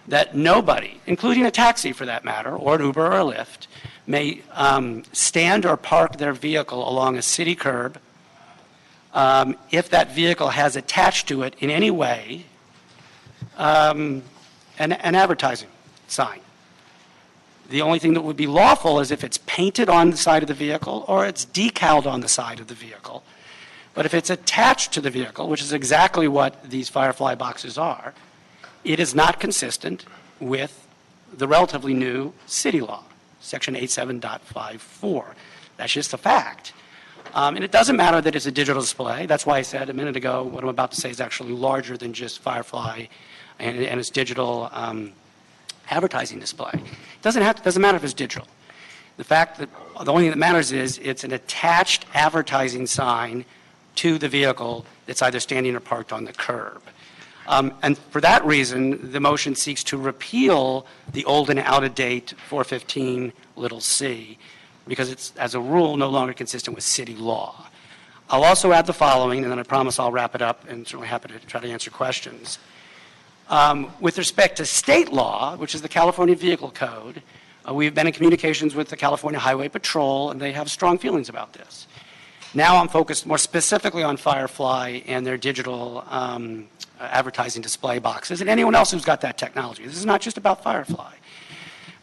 that nobody, including a taxi for that matter, or an Uber or a Lyft, may stand or park their vehicle along a city curb if that vehicle has attached to it in any way an advertising sign. The only thing that would be lawful is if it's painted on the side of the vehicle or it's decaled on the side of the vehicle. But if it's attached to the vehicle, which is exactly what these Firefly boxes are, it is not consistent with the relatively new city law, section 87.54. That's just a fact. And it doesn't matter that it's a digital display. That's why I said a minute ago what I'm about to say is actually larger than just Firefly and its digital advertising display. It doesn't matter if it's digital. The fact that the only thing that matters is it's an attached advertising sign to the vehicle that's either standing or parked on the curb. And for that reason, the motion seeks to repeal the old and out-of-date 415 little c, because it's, as a rule, no longer consistent with city law. I'll also add the following, and then I promise I'll wrap it up, and certainly happy to try to answer questions. With respect to state law, which is the California Vehicle Code, we've been in communications with the California Highway Patrol, and they have strong feelings about this. Now I'm focused more specifically on Firefly and their digital advertising display boxes, and anyone else who's got that technology. This is not just about Firefly.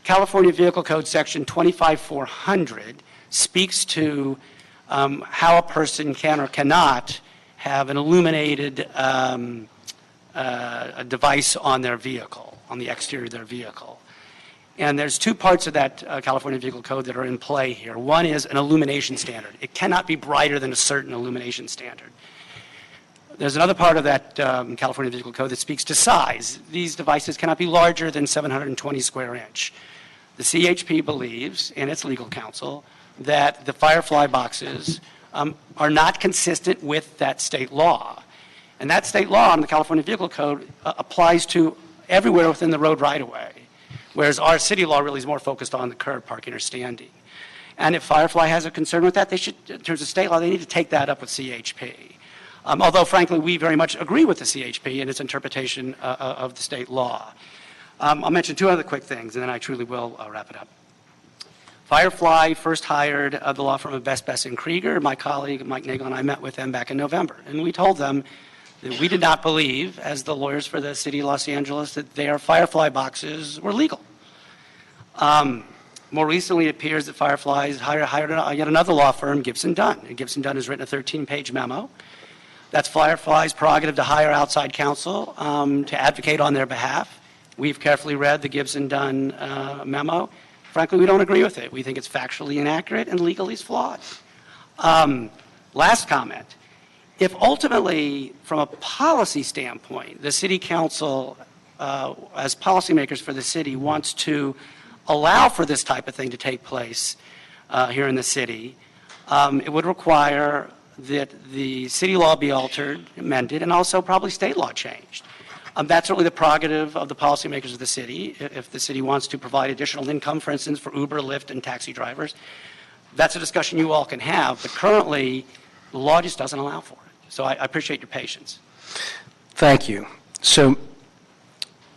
California Vehicle Code section 25400 speaks to how a person can or cannot have an illuminated a device on their vehicle, on the exterior of their vehicle. And there's two parts of that California Vehicle Code that are in play here. One is an illumination standard. It cannot be brighter than a certain illumination standard. There's another part of that California Vehicle Code that speaks to size. These devices cannot be larger than 720 square inch. The CHP believes, and its legal counsel, that the Firefly boxes are not consistent with that state law. And that state law in the California Vehicle Code applies to everywhere within the road right-of-way, whereas our city law really is more focused on the curb, parking, or standing. And if Firefly has a concern with that, they should, in terms of state law, they need to take that up with CHP. Although, frankly, we very much agree with the CHP in its interpretation of the state law. I'll mention two other quick things, and then I truly will wrap it up. Firefly first hired the law firm of Best & Krieger. My colleague, Mike Nagel, and I met with them back in November. And we told them that we did not believe, as the lawyers for the city of Los Angeles, that their Firefly boxes were legal. More recently, it appears that Firefly has hired yet another law firm, Gibson Dunn. And Gibson Dunn has written a 13-page memo. That's Firefly's prerogative to hire outside counsel to advocate on their behalf. We've carefully read the Gibson Dunn memo. frankly, we don't agree with it. We think it's factually inaccurate and legally flawed. Last comment. If ultimately, from a policy standpoint, the city council, as policymakers for the city, wants to allow for this type of thing to take place here in the city, it would require that the city law be altered, amended, and also probably state law changed. That's certainly the prerogative of the policymakers of the city. If the city wants to provide additional income, for instance, for Uber, Lyft, and taxi drivers, that's a discussion you all can have. But currently, the law just doesn't allow for it. So I appreciate your patience. Thank you. So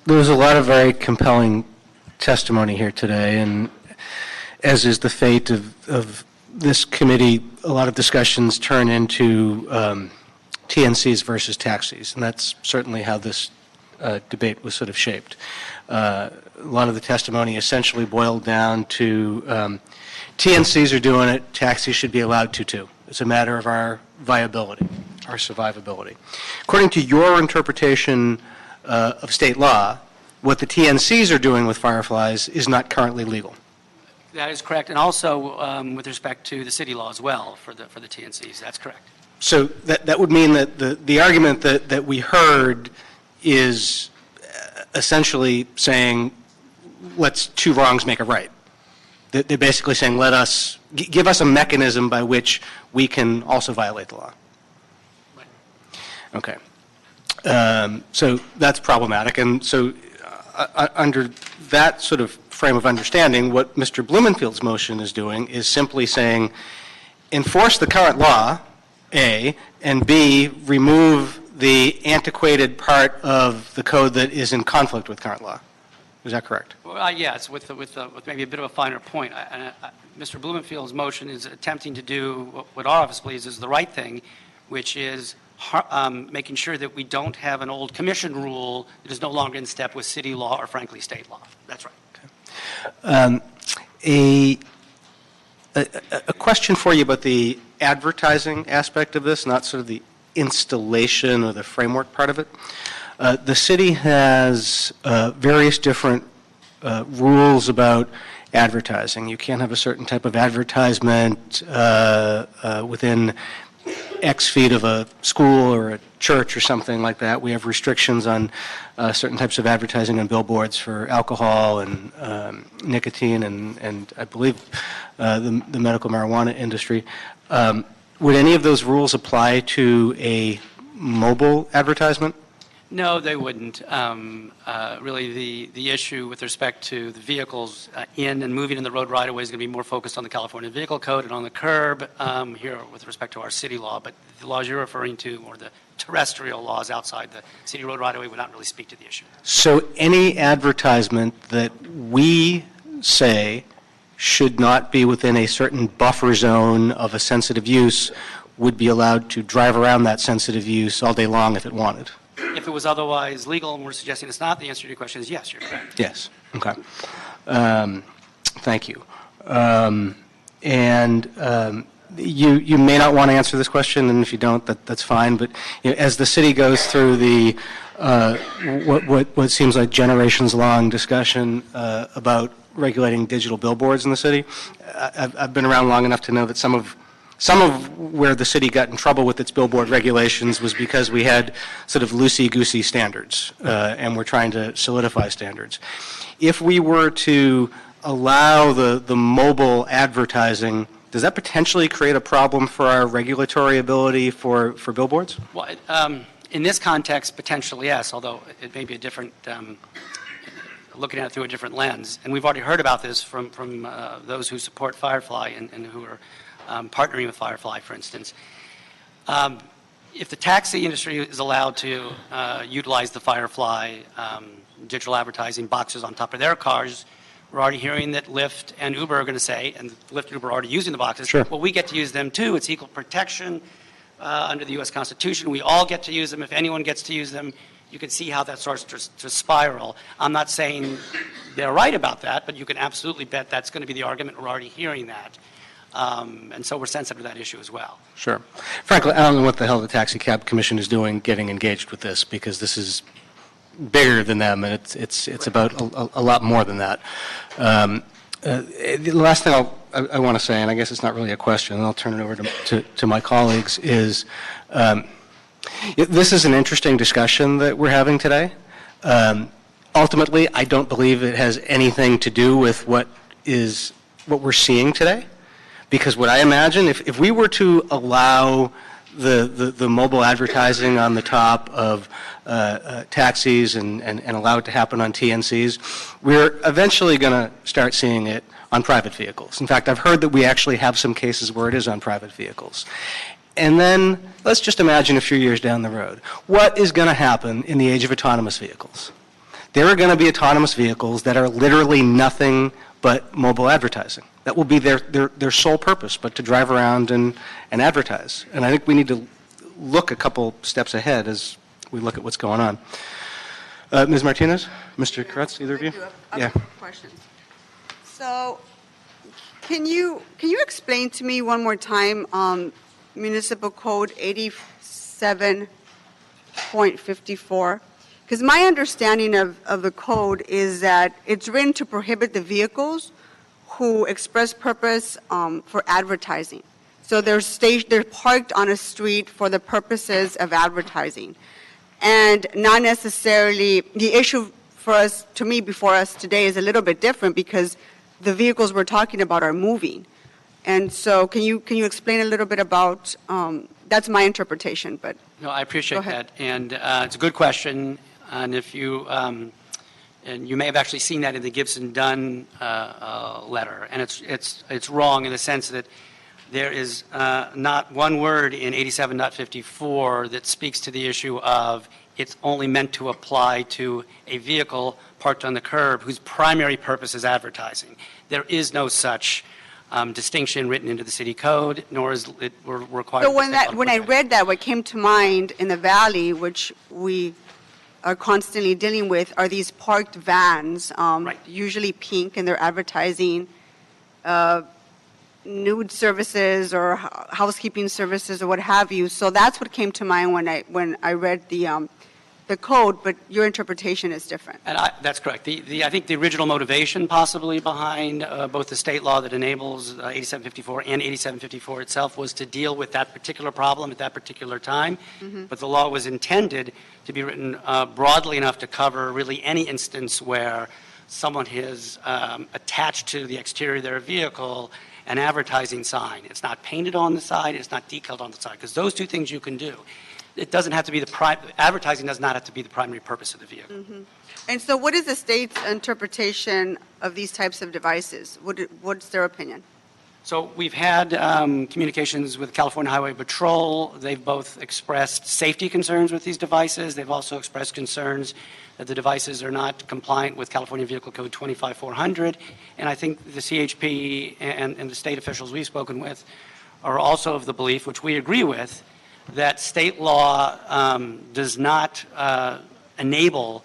there was a lot of very compelling testimony here today, and as is the fate of this committee, a lot of discussions turn into TNCs versus taxis, and that's certainly how this debate was sort of shaped. A lot of the testimony essentially boiled down to TNCs are doing it, taxis should be allowed to too. It's a matter of our viability, our survivability. According to your interpretation of state law, what the TNCs are doing with Fireflies is not currently legal. That is correct, and also with respect to the city law as well for the TNCs. That's correct. So that would mean that the argument that we heard is essentially saying, let's two wrongs make a right. They're basically saying, give us a mechanism by which we can also violate the law. Okay. So that's problematic. And so under that sort of frame of understanding, what Mr. Blumenfield's motion is doing is simply saying, enforce the current law, A, and B, remove the antiquated part of the code that is in conflict with current law. Is that correct? Well, yes, with maybe a bit of a finer point. Mr. Blumenfield's motion is attempting to do what our office believes is the right thing, which is making sure that we don't have an old commission rule that is no longer in step with city law or, frankly, state law. That's right. Okay. A question for you about the advertising aspect of this, not sort of the installation or the framework part of it. The city has various different rules about advertising. You can't have a certain type of advertisement within X feet of a school or a church or something like that. We have restrictions on certain types of advertising on billboards for alcohol and nicotine and I believe the medical marijuana industry. Would any of those rules apply to a mobile advertisement? No, they wouldn't. Really, the issue with respect to the vehicles in and moving in the road right-of-way is going to be more focused on the California Vehicle Code and on the curb here with respect to our city law. But the laws you're referring to, or the terrestrial laws outside the city road right-of-way, would not really speak to the issue. So any advertisement that we say should not be within a certain buffer zone of a sensitive use would be allowed to drive around that sensitive use all day long if it wanted? If it was otherwise legal, and we're suggesting it's not, the answer to your question is yes, you're correct. Yes. Okay. Thank you. You may not want to answer this question, and if you don't, that's fine. But as the city goes through the what seems like generations-long discussion about regulating digital billboards in the city, I've been around long enough to know that some of where the city got in trouble with its billboard regulations was because we had sort of loosey-goosey standards, and we're trying to solidify standards. If we were to allow the mobile advertising, does that potentially create a problem for our regulatory ability for billboards? Well, in this context, potentially yes, although it may be a different, looking at it through a different lens. And we've already heard about this from those who support Firefly and who are partnering with Firefly, for instance. If the taxi industry is allowed to utilize the Firefly digital advertising boxes on top of their cars, we're already hearing that Lyft and Uber are going to say, and Lyft and Uber are already using the boxes, sure. Well, we get to use them too. It's equal protection under the U.S. Constitution. We all get to use them. If anyone gets to use them, you can see how that starts to spiral. I'm not saying they're right about that, but you can absolutely bet that's going to be the argument. We're already hearing that. And so we're sensitive to that issue as well. Sure. Frankly, I don't know what the hell the Taxi Cab Commission is doing getting engaged with this, because this is bigger than them, and it's about a lot more than that. The last thing I want to say, and I guess it's not really a question, and I'll turn it over to my colleagues, is this is an interesting discussion that we're having today. Ultimately, I don't believe it has anything to do with what we're seeing today, because what I imagine, if we were to allow the mobile advertising on the top of taxis and allow it to happen on TNCs, we're eventually going to start seeing it on private vehicles. In fact, I've heard that we actually have some cases where it is on private vehicles. And then let's just imagine a few years down the road. What is going to happen in the age of autonomous vehicles? There are going to be autonomous vehicles that are literally nothing but mobile advertising. That will be their sole purpose, but to drive around and advertise. And I think we need to look a couple steps ahead as we look at what's going on. Ms. Martinez, Mr. Kretz, either of you? Yeah. Questions. So, can you explain to me one more time Municipal Code 87.54? Because my understanding of the code is that it's written to prohibit the vehicles who express purpose for advertising. So they're parked on a street for the purposes of advertising. And not necessarily, the issue for us, to me, before us today is a little bit different because the vehicles we're talking about are moving. And so can you explain a little bit about, that's my interpretation, but. No, I appreciate that. And it's a good question. And if you, and you may have actually seen that in the Gibson-Dunn letter. And it's wrong in the sense that there is not one word in 87.54 that speaks to the issue of it's only meant to apply to a vehicle parked on the curb whose primary purpose is advertising. There is no such distinction written into the city code, nor is it required. So when I read that, what came to mind in the Valley, which we are constantly dealing with, are these parked vans, usually pink, and they're advertising nude services or housekeeping services or what have you. So that's what came to mind when I read the code, but your interpretation is different. And that's correct. I think the original motivation possibly behind both the state law that enables 8754 and 8754 itself was to deal with that particular problem at that particular time. Mm-hmm. But the law was intended to be written broadly enough to cover really any instance where someone has attached to the exterior of their vehicle an advertising sign. It's not painted on the side, it's not decaled on the side, because those two things you can do. It doesn't have to be advertising does not have to be the primary purpose of the vehicle. Mm-hmm. And so what is the state's interpretation of these types of devices? What's their opinion? So we've had communications with California Highway Patrol. They've both expressed safety concerns with these devices. They've also expressed concerns that the devices are not compliant with California Vehicle Code 25400. And I think the CHP and the state officials we've spoken with are also of the belief, which we agree with, that state law does not enable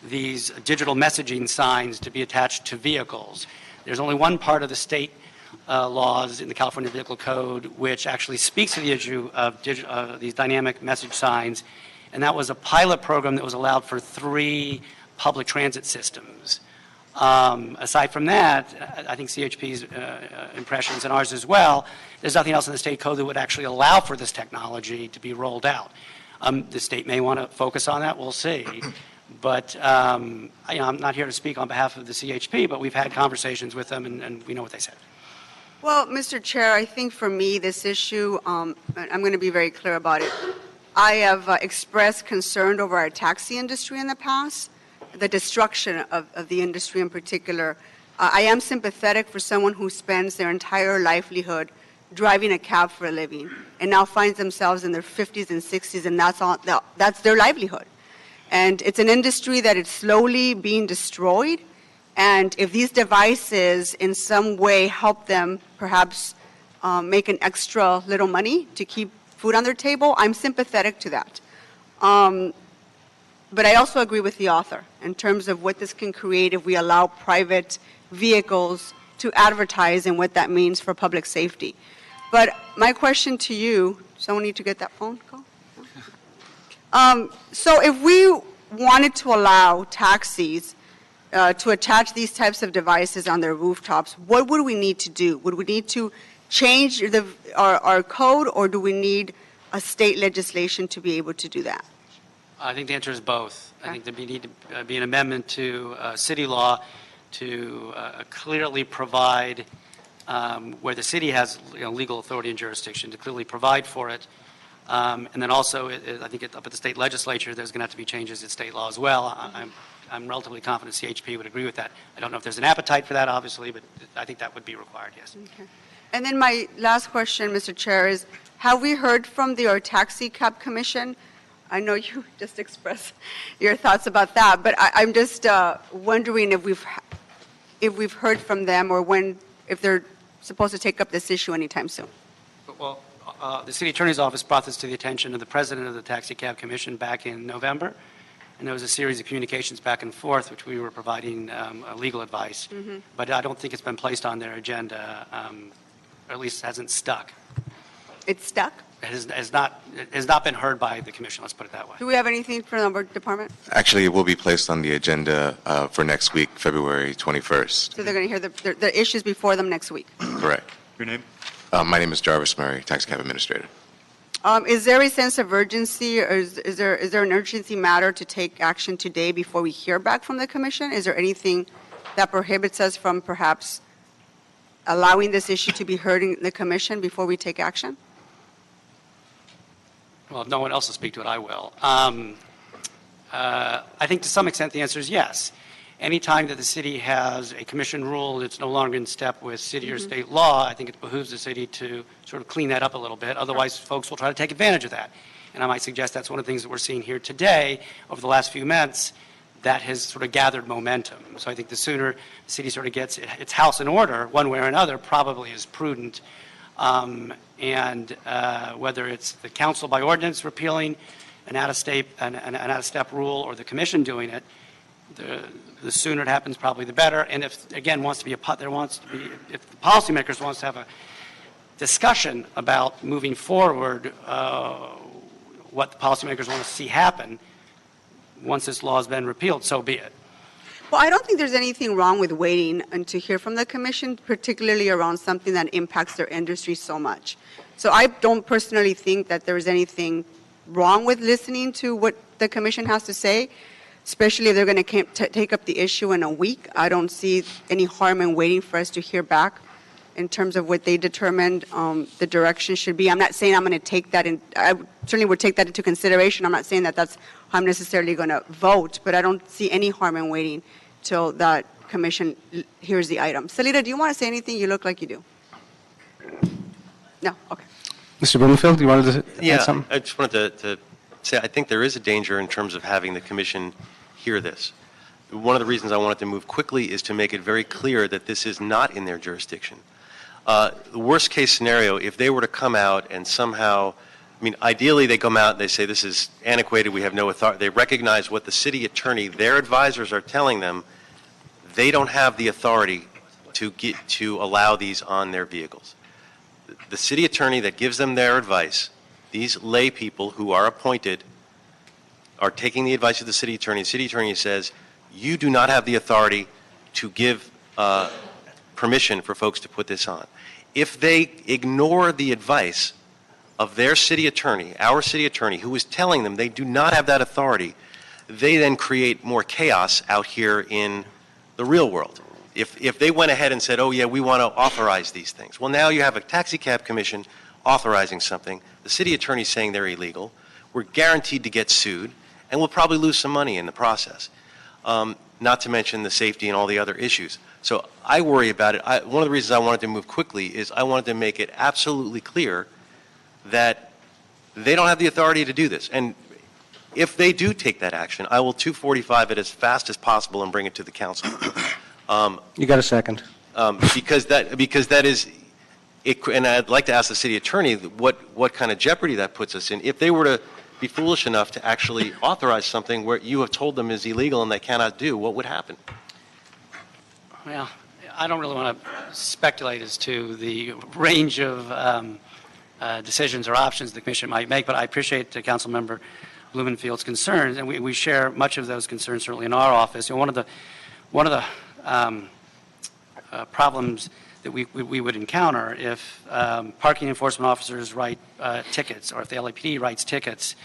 these digital messaging signs to be attached to vehicles. There's only one part of the state laws in the California Vehicle Code which actually speaks to the issue of these dynamic message signs, and that was a pilot program that was allowed for 3 public transit systems. Aside from that, I think CHP's impressions and ours as well, there's nothing else in the state code that would actually allow for this technology to be rolled out. The state may want to focus on that, we'll see. But I'm not here to speak on behalf of the CHP, but we've had conversations with them and we know what they said. Well, Mr. Chair, I think for me this issue, I'm going to be very clear about it. I have expressed concern over our taxi industry in the past, the destruction of the industry in particular. I am sympathetic for someone who spends their entire livelihood driving a cab for a living and now finds themselves in their 50s and 60s, and that's their livelihood. And it's an industry that is slowly being destroyed. And if these devices in some way help them perhaps make an extra little money to keep food on their table, I'm sympathetic to that. But I also agree with the author in terms of what this can create if we allow private vehicles to advertise and what that means for public safety. But my question to you, someone need to get that phone call? So if we wanted to allow taxis to attach these types of devices on their rooftops, what would we need to do? Would we need to change our code, or do we need a state legislation to be able to do that? I think the answer is both. I think there need to be an amendment to city law to clearly provide where the city has legal authority and jurisdiction to clearly provide for it. And then also, I think up at the state legislature, there's going to have to be changes in state law as well. I'm relatively confident CHP would agree with that. I don't know if there's an appetite for that, obviously, but I think that would be required, yes. Okay. And then my last question, Mr. Chair, is have we heard from the Taxi Cab Commission? I know you just expressed your thoughts about that, but I'm just wondering if we've heard from them, or if they're supposed to take up this issue anytime soon. Well, the city attorney's office brought this to the attention of the president of the Taxi Cab Commission back in November, and there was a series of communications back and forth, which we were providing legal advice. Mm-hmm. But I don't think it's been placed on their agenda, or at least hasn't stuck. It's stuck? It has not been heard by the commission, let's put it that way. Do we have anything from the number department? Actually, it will be placed on the agenda for next week, February 21st. So they're going to hear the issues before them next week. Correct. Your name? My name is Jarvis Murray, Taxi Cab Administrator. Is there a sense of urgency, or is there an urgency matter to take action today before we hear back from the commission? Is there anything that prohibits us from perhaps allowing this issue to be heard in the commission before we take action? Well, if no one else will speak to it, I will. I think to some extent the answer is yes. Anytime that the city has a commission rule that's no longer in step with city or state law, I think it behooves the city to sort of clean that up a little bit. Otherwise, folks will try to take advantage of that. And I might suggest that's one of the things that we're seeing here today over the last few months that has sort of gathered momentum. So I think the sooner the city sort of gets its house in order, one way or another, probably is prudent. Whether it's the council by ordinance repealing an out-of-step rule, or the commission doing it, the sooner it happens, probably the better. And if if the policymakers wants to have a discussion about moving forward, what the policymakers want to see happen once this law has been repealed, so be it. Well, I don't think there's anything wrong with waiting and to hear from the commission, particularly around something that impacts their industry so much. So I don't personally think that there is anything wrong with listening to what the commission has to say, especially if they're going to take up the issue in a week. I don't see any harm in waiting for us to hear back in terms of what they determined the direction should be. I'm not saying I'm going to take that in. I certainly would take that into consideration. I'm not saying that that's how I'm necessarily going to vote, but I don't see any harm in waiting till that commission hears the item. Salida, do you want to say anything? You look like you do. No? Okay. Mr. Blumenfield, do you want to add something? I just wanted to say I think there is a danger in terms of having the commission hear this. One of the reasons I wanted to move quickly is to make it very clear that this is not in their jurisdiction. The worst case scenario, if they were to come out and somehow, ideally they come out and they say this is antiquated, we have no authority. They recognize what the city attorney, their advisors are telling them, they don't have the authority to allow these on their vehicles. The city attorney that gives them their advice, these lay people who are appointed are taking the advice of the city attorney. The city attorney says, you do not have the authority to give permission for folks to put this on. If they ignore the advice of their city attorney, our city attorney, who is telling them they do not have that authority, they then create more chaos out here in the real world. If they went ahead and said, oh yeah, we want to authorize these things. Well, now you have a taxi cab commission authorizing something. The city attorney saying they're illegal. We're guaranteed to get sued, and we'll probably lose some money in the process. Not to mention the safety and all the other issues. So I worry about it. One of the reasons I wanted to move quickly is I wanted to make it absolutely clear that they don't have the authority to do this. And if they do take that action, I will 245 it as fast as possible and bring it to the council. You got a second. Because that is, and I'd like to ask the city attorney what kind of jeopardy that puts us in. If they were to be foolish enough to actually authorize something where you have told them is illegal and they cannot do, what would happen? Well, I don't really want to speculate as to the range of decisions or options the commission might make, but I appreciate Councilmember Blumenfield's concerns, and we share much of those concerns certainly in our office. And one of one of the problems that we would encounter if parking enforcement officers write tickets, or if the LAPD writes tickets,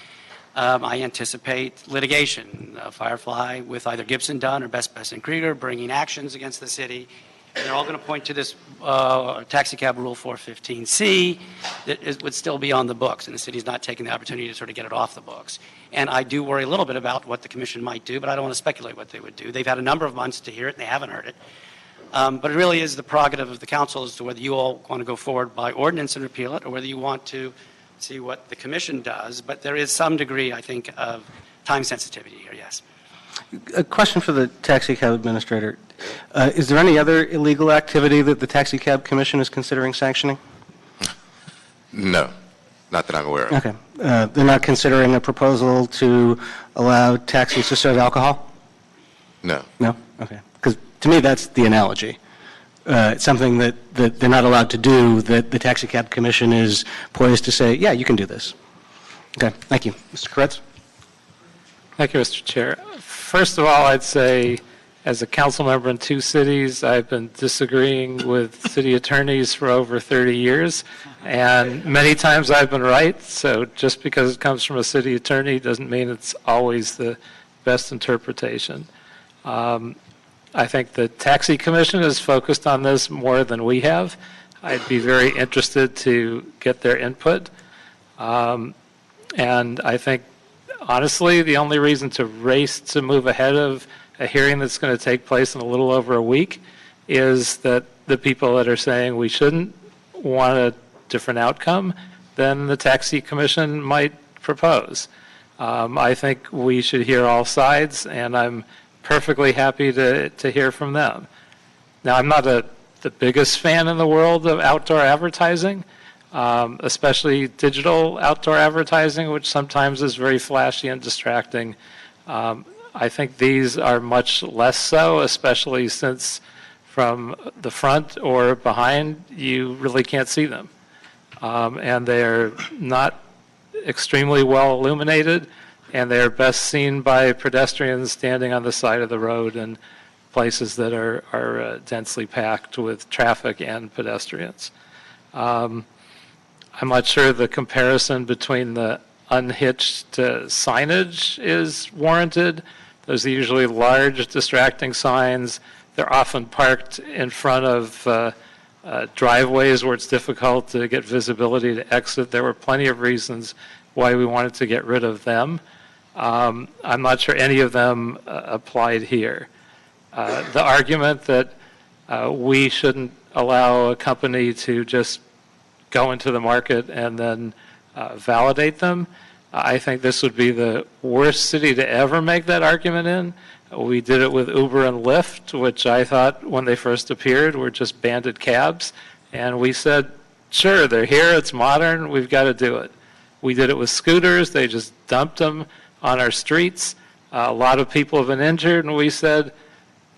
I anticipate litigation, Firefly with either Gibson Dunn or Best and Krieger bringing actions against the city. And they're all going to point to this taxi cab rule 415C that would still be on the books, and the city's not taking the opportunity to sort of get it off the books. And I do worry a little bit about what the commission might do, but I don't want to speculate what they would do. They've had a number of months to hear it, and they haven't heard it. But it really is the prerogative of the council as to whether you all want to go forward by ordinance and repeal it, or whether you want to see what the commission does. But there is some degree, I think, of time sensitivity here, yes. A question for the taxi cab administrator. Is there any other illegal activity that the taxi cab commission is considering sanctioning? No, not that I'm aware of. Okay. They're not considering a proposal to allow taxis to serve alcohol? No. No? Okay. Because to me, that's the analogy. It's something that they're not allowed to do, that the taxi cab commission is poised to say, yeah, you can do this. Okay. Thank you. Mr. Koretz? Thank you, Mr. Chair. First of all, I'd say, as a council member in 2 cities, I've been disagreeing with city attorneys for over 30 years, and many times I've been right. So just because it comes from a city attorney doesn't mean it's always the best interpretation. I think the Taxi Commission is focused on this more than we have. I'd be very interested to get their input. And I think, honestly, the only reason to race to move ahead of a hearing that's going to take place in a little over a week is that the people that are saying we shouldn't want a different outcome than the Taxi Commission might propose. I think we should hear all sides, and I'm perfectly happy to hear from them. Now, I'm not the biggest fan in the world of outdoor advertising, especially digital outdoor advertising, which sometimes is very flashy and distracting. I think these are much less so, especially since from the front or behind, you really can't see them. And they're not extremely well illuminated, and they're best seen by pedestrians standing on the side of the road in places that are densely packed with traffic and pedestrians. I'm not sure the comparison between the unhitched signage is warranted. Those are usually large, distracting signs. They're often parked in front of driveways where it's difficult to get visibility to exit. There were plenty of reasons why we wanted to get rid of them. I'm not sure any of them applied here. The argument that we shouldn't allow a company to just go into the market and then validate them, I think this would be the worst city to ever make that argument in. We did it with Uber and Lyft, which I thought when they first appeared were just bandit cabs. And we said, sure, they're here, it's modern, we've got to do it. We did it with scooters, they just dumped them on our streets. A lot of people have been injured, and we said,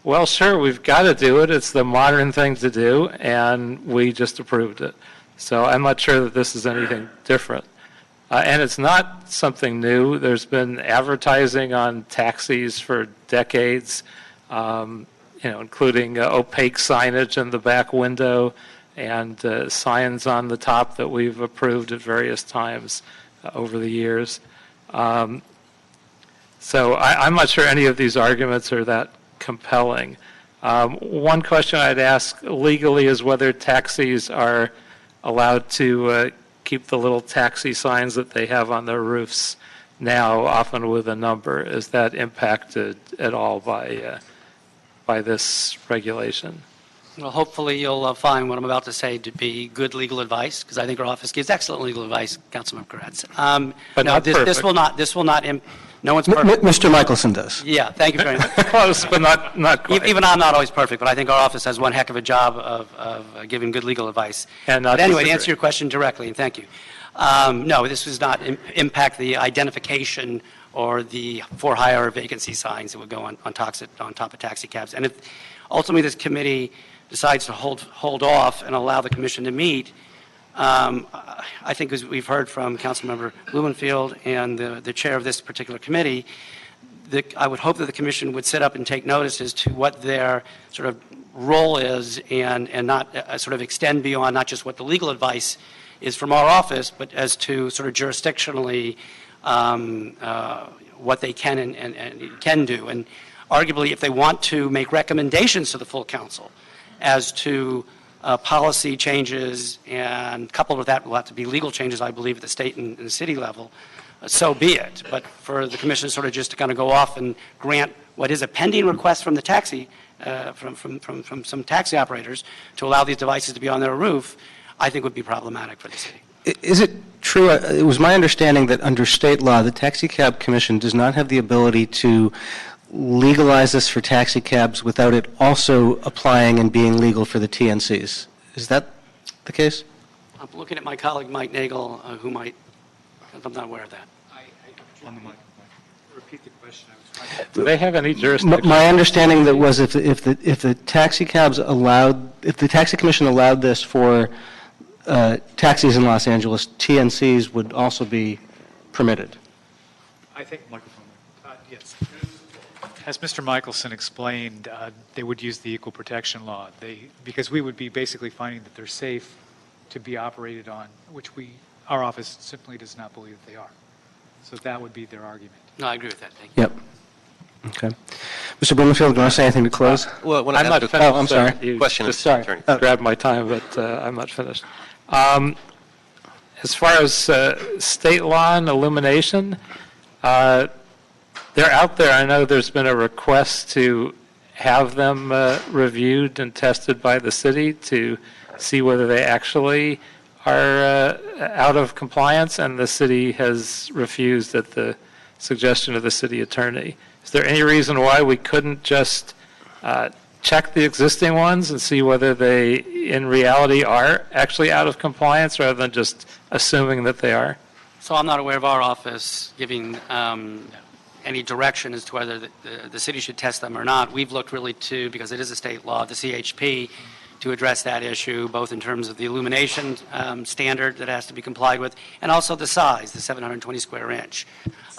well, sure, we've got to do it. It's the modern thing to do, and we just approved it. So I'm not sure that this is anything different. And it's not something new. There's been advertising on taxis for decades, including opaque signage in the back window and signs on the top that we've approved at various times over the years. So I'm not sure any of these arguments are that compelling. One question I'd ask legally is whether taxis are allowed to keep the little taxi signs that they have on their roofs now, often with a number. Is that impacted at all by this regulation? Well, hopefully you'll find what I'm about to say to be good legal advice, because I think our office gives excellent legal advice, Councilmember Koretz. But no, not this perfect. will not. No one's perfect. Mr. Michelson does. Yeah, thank you very much. Close, but not quite. Even I'm not always perfect, but I think our office has one heck of a job of giving good legal advice. And not But anyway, to disagree. answer your question directly, and thank you. No, this does not impact the identification or the for-hire vacancy signs that would go on top of taxi cabs. And if ultimately this committee decides to hold off and allow the commission to meet, I think as we've heard from Councilmember Blumenfield and the chair of this particular committee, I would hope that the commission would sit up and take notice as to what their sort of role is and not sort of extend beyond not just what the legal advice is from our office, but as to sort of jurisdictionally what they can and can do. And arguably, if they want to make recommendations to the full council as to policy changes, and coupled with that will have to be legal changes, I believe, at the state and the city level, so be it. But for the commission sort of just to kind of go off and grant what is a pending request from the taxi, from some taxi operators to allow these devices to be on their roof, I think would be problematic for the city. Is it true, it was my understanding that under state law, the Taxi Cab Commission does not have the ability to legalize this for taxi cabs without it also applying and being legal for the TNCs. Is that the case? I'm looking at my colleague Mike Nagel, who might, I'm not aware of that. Repeat the question. Do they have any jurisdiction? My understanding that was if the taxi cabs allowed, if the Taxi Commission allowed this for taxis in Los Angeles, TNCs would also be permitted. I think microphone. Yes. As Mr. Michelson explained, they would use the equal protection law. Because we would be basically finding that they're safe to be operated on, which our office simply does not believe that they are. So that would be their argument. No, I agree with that. Thank you. Yep. Okay. Mr. Blumenfield, do you want to say anything to close? Well, when I'm not finished. Oh, I'm sorry. You question just of the attorney. grabbed my time, but I'm not finished. As far as state law and illumination, they're out there. I know there's been a request to have them reviewed and tested by the city to see whether they actually are out of compliance, and the city has refused at the suggestion of the city attorney. Is there any reason why we couldn't just check the existing ones and see whether they in reality are actually out of compliance rather than just assuming that they are? So I'm not aware of our office giving any direction as to whether the city should test them or not. We've looked really to, because it is a state law, the CHP, to address that issue, both in terms of the illumination standard that has to be complied with, and also the size, the 720 square inch.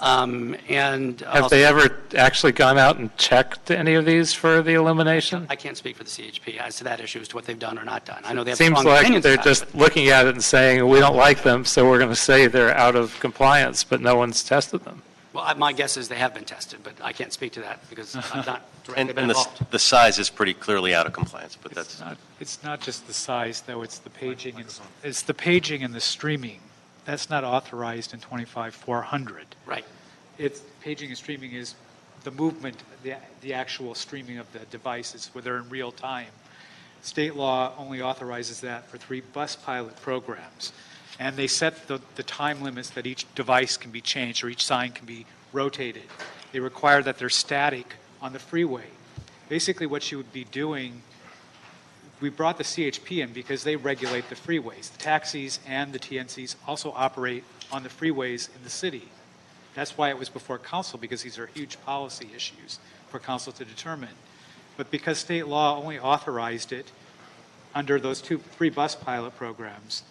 And have they ever actually gone out and checked any of these for the illumination? I can't speak for the CHP as to that issue, as to what they've done or not done. I know they have Seems strong like opinions they're about just it, looking at it and saying, we don't like them, so we're going to say they're out of compliance, but no one's tested them. Well, my guess is they have been tested, but I can't speak to that because I'm not directly And involved. the size is pretty clearly out of compliance, but that's It's not just the size, though. It's the paging. It's the paging and the streaming. That's not authorized in 25-400. Right. It's paging and streaming is the movement, the actual streaming of the devices, where they're in real time. State law only authorizes that for 3 bus pilot programs. And they set the time limits that each device can be changed or each sign can be rotated. They require that they're static on the freeway. Basically what you would be doing, we brought the CHP in because they regulate the freeways. The taxis and the TNCs also operate on the freeways in the city. That's why it was before council, because these are huge policy issues for council to determine. But because state law only authorized it under those 3 bus pilot programs,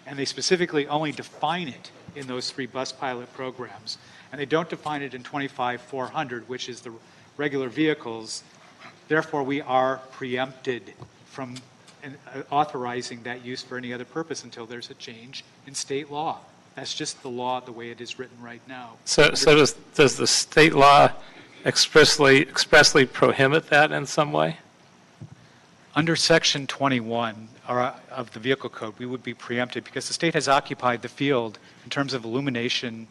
and they specifically only define it in those 3 bus pilot programs, and they don't define it in 25-400, which is the regular vehicles, therefore we are preempted from authorizing that use for any other purpose until there's a change in state law. That's just the law the way it is written right now. So does the state law expressly prohibit that in some way? Under Section 21 of the Vehicle Code, we would be preempted because the state has occupied the field in terms of illumination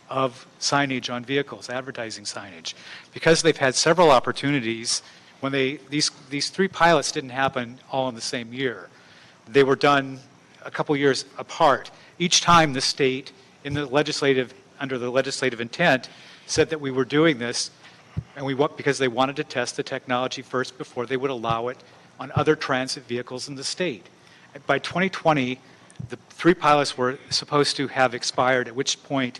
of signage on vehicles, advertising signage. Because they've had several opportunities when these 3 pilots didn't happen all in the same year. They were done a couple years apart. Each time the state, under the legislative intent, said that we were doing this, and because they wanted to test the technology first before they would allow it on other transit vehicles in the state. By 2020, the 3 pilots were supposed to have expired, at which point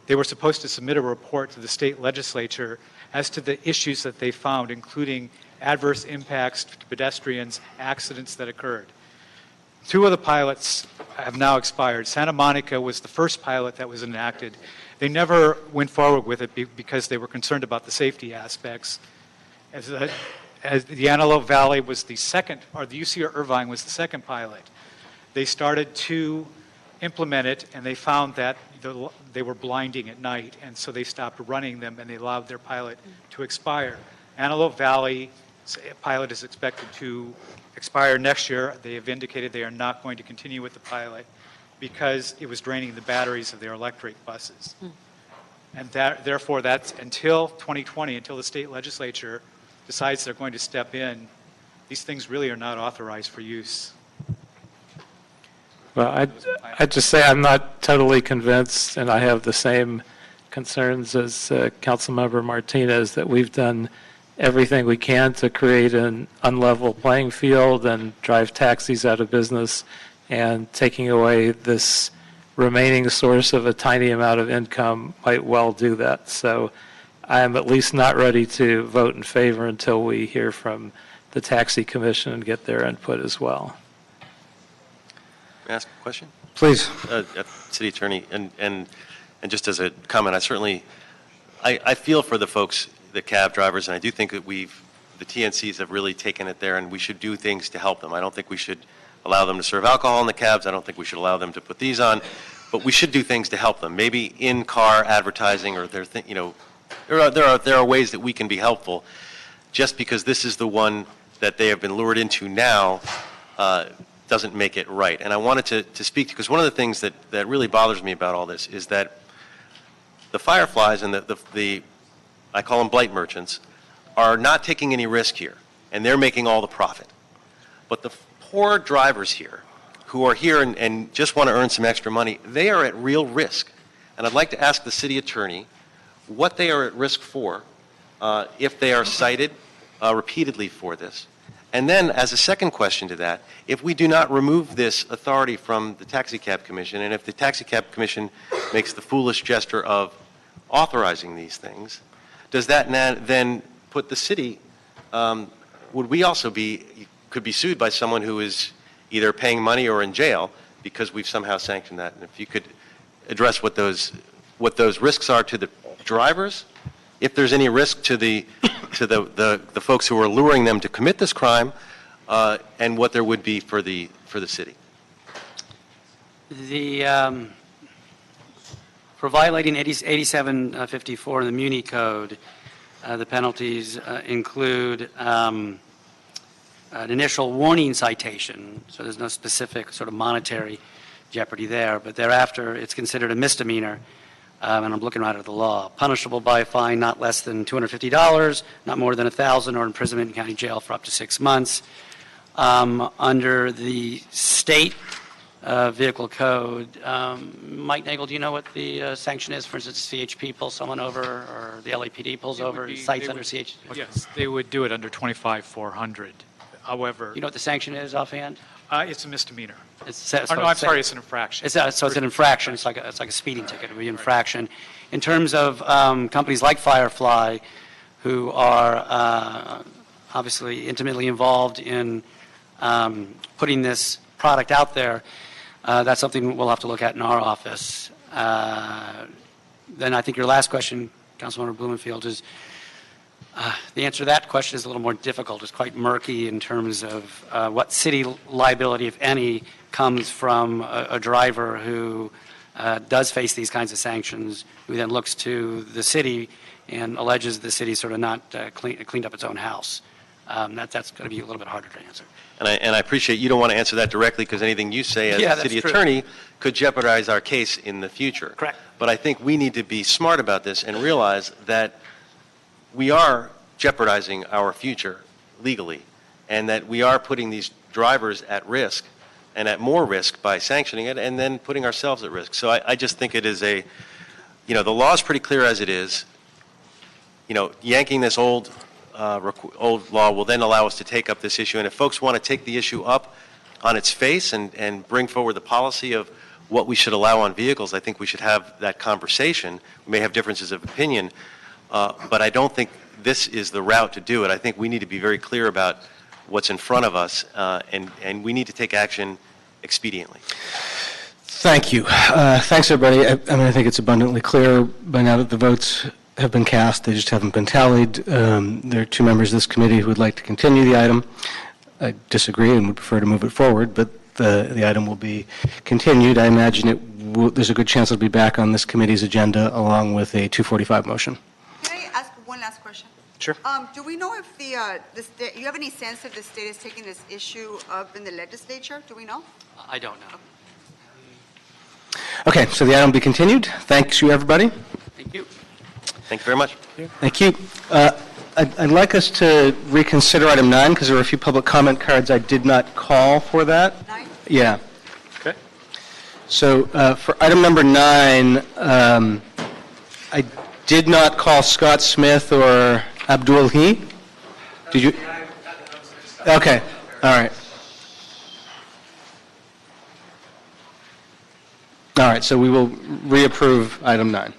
they were supposed to submit a report to the state legislature as to the issues that they found, including adverse impacts to pedestrians, accidents that occurred. 2 of the pilots have now expired. Santa Monica was the first pilot that was enacted. They never went forward with it because they were concerned about the safety aspects. As the Antelope Valley was the second, or the UC Irvine was the second pilot, they started to implement it, and they found that they were blinding at night, and so they stopped running them, and they allowed their pilot to expire. Antelope Valley pilot is expected to expire next year. They have indicated they are not going to continue with the pilot because it was draining the batteries of their electric buses. And therefore, that's until 2020, until the state legislature decides they're going to step in, these things really are not authorized for use. Well, I'd just say I'm not totally convinced, and I have the same concerns as Councilmember Martinez, that we've done everything we can to create an unlevel playing field and drive taxis out of business, and taking away this remaining source of a tiny amount of income might well do that. So I'm at least not ready to vote in favor until we hear from the Taxi Commission and get their input as well. May I ask a question? Please. City Attorney, and just as a comment, I feel for the folks, the cab drivers, and I do think that the TNCs have really taken it there, and we should do things to help them. I don't think we should allow them to serve alcohol in the cabs. I don't think we should allow them to put these on, but we should do things to help them. Maybe in-car advertising, or there are ways that we can be helpful. Just because this is the one that they have been lured into now doesn't make it right. And I wanted to speak to, because one of the things that really bothers me about all this is that the Fireflies and the I call them blight merchants, are not taking any risk here, and they're making all the profit. But the poor drivers here, who are here and just want to earn some extra money, they are at real risk. And I'd like to ask the city attorney what they are at risk for if they are cited repeatedly for this. And then, as a second question to that, if we do not remove this authority from the Taxi Cab Commission, and if the Taxi Cab Commission makes the foolish gesture of authorizing these things, does that then put the city, would we also could be sued by someone who is either paying money or in jail because we've somehow sanctioned that? And if you could address what those risks are to the drivers, if there's any risk to the folks who are luring them to commit this crime, and what there would be for the city. For violating 8754 in the Muni Code, the penalties include an initial warning citation, so there's no specific sort of monetary jeopardy there, but thereafter it's considered a misdemeanor, and I'm looking right at the law, punishable by a fine not less than $250, not more than $1,000, or imprisonment in county jail for up to 6 months. Under the state vehicle code, Mike Nagel, do you know what the sanction is? For instance, CHP pulls someone over, or the LAPD pulls over, cites under CHP? Yes, they would do it under 25-400. However, You know what the sanction is offhand? It's a misdemeanor. It's I'm sorry, it's an infraction. So it's an infraction. It's like a speeding ticket. It would be an infraction. In terms of companies like Firefly, who are obviously intimately involved in putting this product out there, that's something we'll have to look at in our office. Then I think your last question, Councilmember Blumenfield, is the answer to that question is a little more difficult. It's quite murky in terms of what city liability, if any, comes from a driver who does face these kinds of sanctions, who then looks to the city and alleges the city sort of not cleaned up its own house. That's going to be a little bit harder to answer. And I appreciate you don't want to answer that directly, because anything you say as city attorney could jeopardize our case in the future. Correct. But I think we need to be smart about this and realize that we are jeopardizing our future legally, and that we are putting these drivers at risk, and at more risk by sanctioning it, and then putting ourselves at risk. So I just think it is the law is pretty clear as it is. Yanking this old law will then allow us to take up this issue, and if folks want to take the issue up on its face and bring forward the policy of what we should allow on vehicles, I think we should have that conversation. We may have differences of opinion, but I don't think this is the route to do it. I think we need to be very clear about what's in front of us, and we need to take action expediently. Thank you. Thanks, everybody. I think it's abundantly clear by now that the votes have been cast. They just haven't been tallied. There are two members of this committee who would like to continue the item. I disagree and would prefer to move it forward, but the item will be continued. I imagine there's a good chance it'll be back on this committee's agenda along with a 245 motion. Can I ask one last question? Sure. Do we know if you have any sense if the state is taking this issue up in the legislature? Do we know? I don't know. Okay, so the item will be continued. Thanks you, everybody. Thank you. Thank you very much. Thank you. I'd like us to reconsider item 9 because there were a few public comment cards I did not call for that. 9? Yeah. Okay. So for item number 9, I did not call Scott Smith or Abdul He. Did you? Okay. All right. All right, so we will reapprove item 9.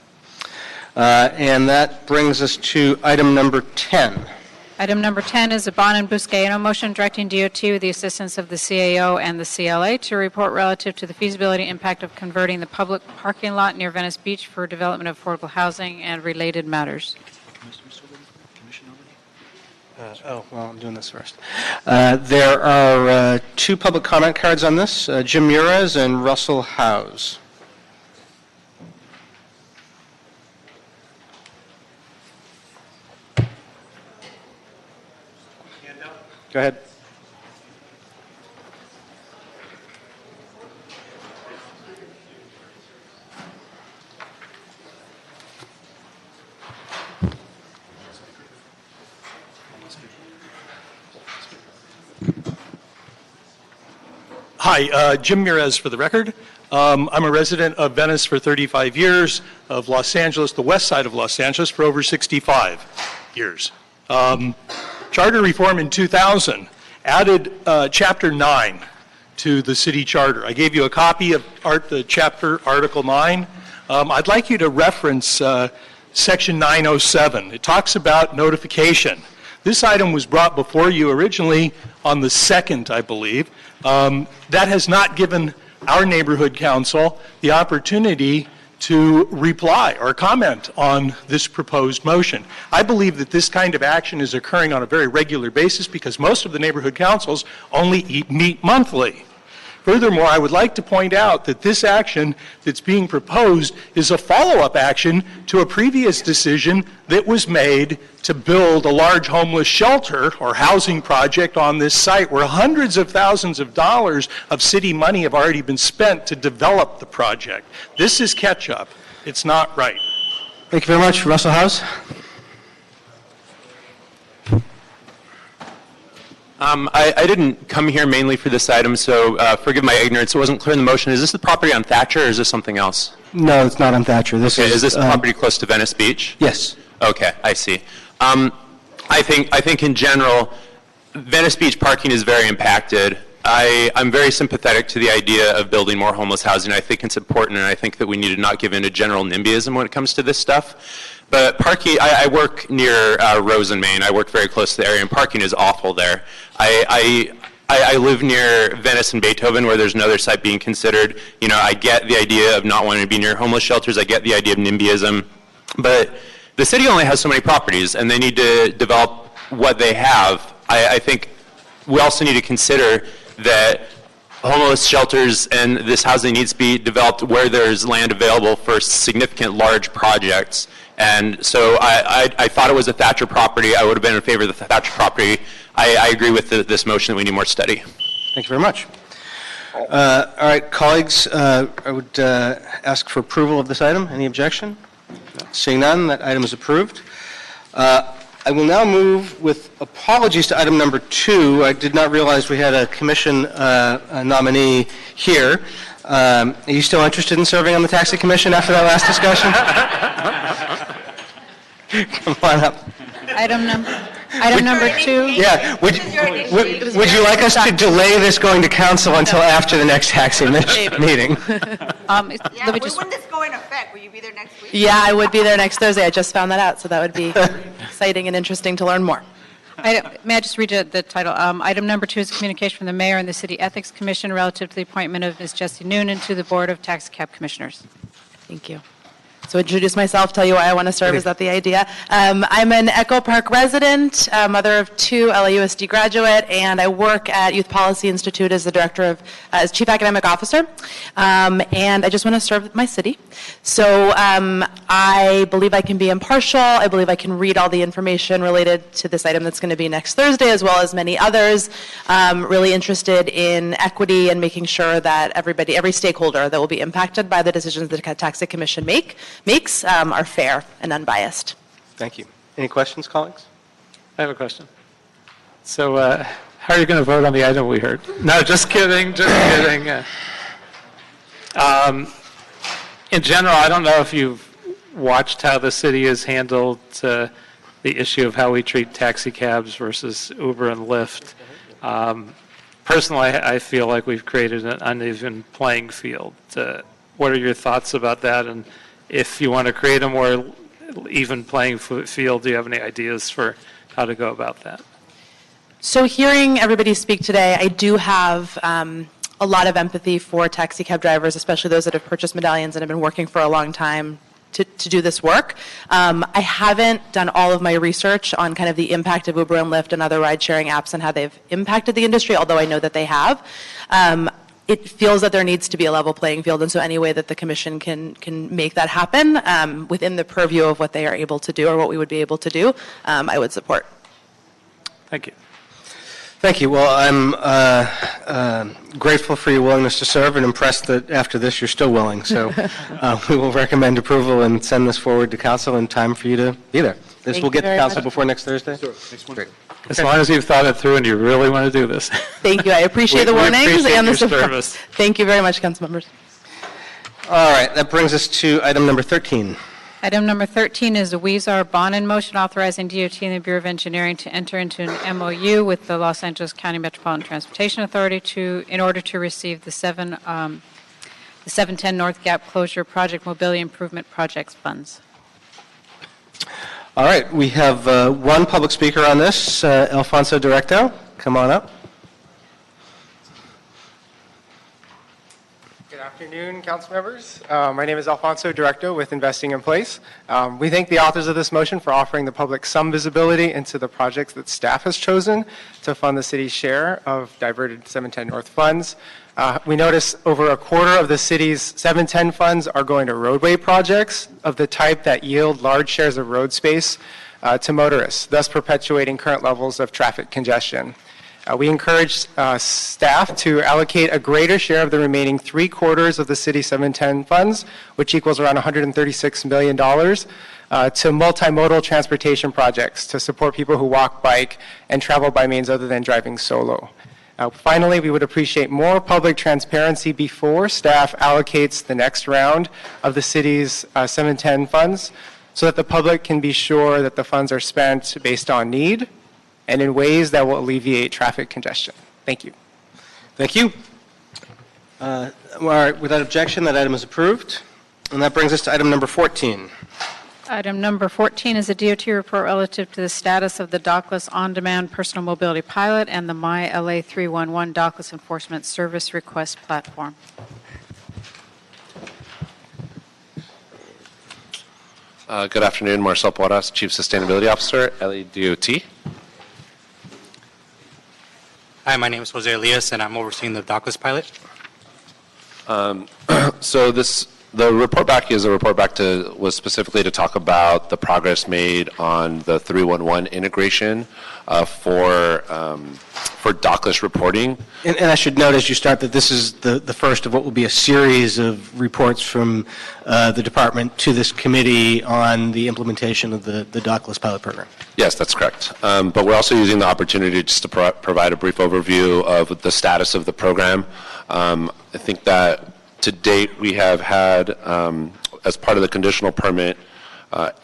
And that brings us to item number 10. Item number 10 is a Bon and Buscaino motion directing DOT with the assistance of the CAO and the CLA to report relative to the feasibility impact of converting the public parking lot near Venice Beach for development of affordable housing and related matters. I'm doing this first. There are two public comment cards on this, Jim Mures and Russell Howes. Go ahead. Hi, Jim Mures for the record. I'm a resident of Venice for 35 years, of Los Angeles, the west side of Los Angeles, for over 65 years. Charter reform in 2000 added Chapter 9 to the city charter. I gave you a copy of the chapter, Article 9. I'd like you to reference Section 907. It talks about notification. This item was brought before you originally on the 2nd, I believe. That has not given our neighborhood council the opportunity to reply or comment on this proposed motion. I believe that this kind of action is occurring on a very regular basis because most of the neighborhood councils only meet monthly. Furthermore, I would like to point out that this action that's being proposed is a follow-up action to a previous decision that was made to build a large homeless shelter or housing project on this site where hundreds of thousands of dollars of city money have already been spent to develop the project. This is catch-up. It's not right. Thank you very much. Russell Howes. I didn't come here mainly for this item, so forgive my ignorance. It wasn't clear in the motion. Is this the property on Thatcher, or is this something else? No, it's not on Thatcher. Is this property close to Venice Beach? Yes. Okay, I see. I think in general, Venice Beach parking is very impacted. I'm very sympathetic to the idea of building more homeless housing. I think it's important, and I think that we need to not give in to general NIMBYism when it comes to this stuff. But parking, I work near Rosen, Maine. I work very close to the area, and parking is awful there. I live near Venice and Beethoven, where there's another site being considered. You know, I get the idea of not wanting to be near homeless shelters. I get the idea of NIMBYism. But the city only has so many properties, and they need to develop what they have. I think we also need to consider that homeless shelters and this housing needs to be developed where there's land available for significant large projects. And so I thought it was a Thatcher property. I would have been in favor of the Thatcher property. I agree with this motion that we need more study. Thank you very much. All right, colleagues, I would ask for approval of this item. Any objection? Seeing none, that item is approved. I will now move with apologies to item number 2. I did not realize we had a commission nominee here. Are you still interested in serving on the Taxi Commission after that last discussion? Come on up. Item number 2. Yeah. Would you like us to delay this going to council until after the next taxi meeting? When this go in effect? Will you be there next week? Yeah, I would be there next Thursday. I just found that out, so that would be exciting and interesting to learn more. May I just read the title? Item number 2 is a communication from the mayor and the City Ethics Commission relative to the appointment of Ms. Jessie Noonan to the Board of Taxi Cab Commissioners. Thank you. So introduce myself, tell you why I want to serve. Is that the idea? I'm an Echo Park resident, mother of 2, LAUSD graduate, and I work at Youth Policy Institute as the director of, as chief academic officer. And I just want to serve my city. So I believe I can be impartial. I believe I can read all the information related to this item that's going to be next Thursday, as well as many others. Really interested in equity and making sure that everybody, every stakeholder that will be impacted by the decisions that the Taxi Commission makes are fair and unbiased. Thank you. Any questions, colleagues? I have a question. So how are you going to vote on the item we heard? No, just kidding, just kidding. In general, I don't know if you've watched how the city has handled the issue of how we treat taxi cabs versus Uber and Lyft. Personally, I feel like we've created an uneven playing field. What are your thoughts about that? And if you want to create a more even playing field, do you have any ideas for how to go about that? So hearing everybody speak today, I do have a lot of empathy for taxi cab drivers, especially those that have purchased medallions and have been working for a long time to do this work. I haven't done all of my research on kind of the impact of Uber and Lyft and other ride-sharing apps and how they've impacted the industry, although I know that they have. It feels that there needs to be a level playing field, and so any way that the Commission can make that happen within the purview of what they are able to do or what we would be able to do, I would support. Thank you. Thank you. Well, I'm grateful for your willingness to serve and impressed that after this you're still willing. So we will recommend approval and send this forward to Council in time for you to be there. This will get to Council before next Thursday? Sure. Great. As long as you've thought it through and you really want to do this. Thank you. I appreciate the warnings appreciate and the your support. service. Thank you very much, council members. All right. That brings us to item number 13. Item number 13 is a Weezer bond in motion authorizing DOT and the Bureau of Engineering to enter into an MOU with the Los Angeles County Metropolitan Transportation Authority in order to receive the 710 North Gap Closure Project Mobility Improvement Projects funds. All right. We have one public speaker on this, Alfonso Directo. Come on up. Good afternoon, council members. My name is Alfonso Directo with Investing in Place. We thank the authors of this motion for offering the public some visibility into the projects that staff has chosen to fund the city's share of diverted 710 North funds. We notice over a quarter of the city's 710 funds are going to roadway projects of the type that yield large shares of road space to motorists, thus perpetuating current levels of traffic congestion. We encourage staff to allocate a greater share of the remaining 3/4 of the city's 710 funds, which equals around $136 million, to multimodal transportation projects to support people who walk, bike, and travel by means other than driving solo. Finally, we would appreciate more public transparency before staff allocates the next round of the city's 710 funds so that the public can be sure that the funds are spent based on need and in ways that will alleviate traffic congestion. Thank you. Thank you. All right. Without objection, that item is approved. And that brings us to item number 14. Item number 14 is a DOT report relative to the status of the Dockless On-Demand Personal Mobility Pilot and the My LA 311 Dockless Enforcement Service Request Platform. Good afternoon, Marcel Porras, Chief Sustainability Officer, LA DOT. Hi, my name is Jose Elias, and I'm overseeing the Dockless Pilot. So the report back was specifically to talk about the progress made on the 311 integration for dockless reporting. And I should note as you start that this is the first of what will be a series of reports from the department to this committee on the implementation of the Dockless pilot program. Yes, that's correct. But we're also using the opportunity just to provide a brief overview of the status of the program. I think that to date we have had, as part of the conditional permit,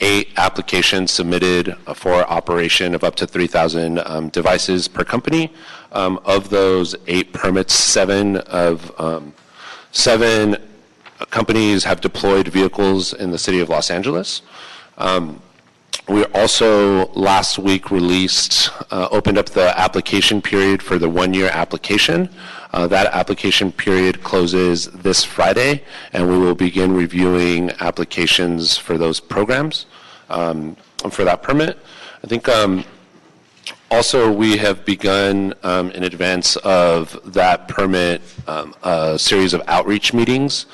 8 applications submitted for operation of up to 3,000 devices per company. Of those 8 permits, 7 companies have deployed vehicles in the city of Los Angeles. We also last week opened up the application period for the one-year application. That application period closes this Friday, and we will begin reviewing applications for those programs for that permit. I think also we have begun in advance of that permit a series of outreach meetings,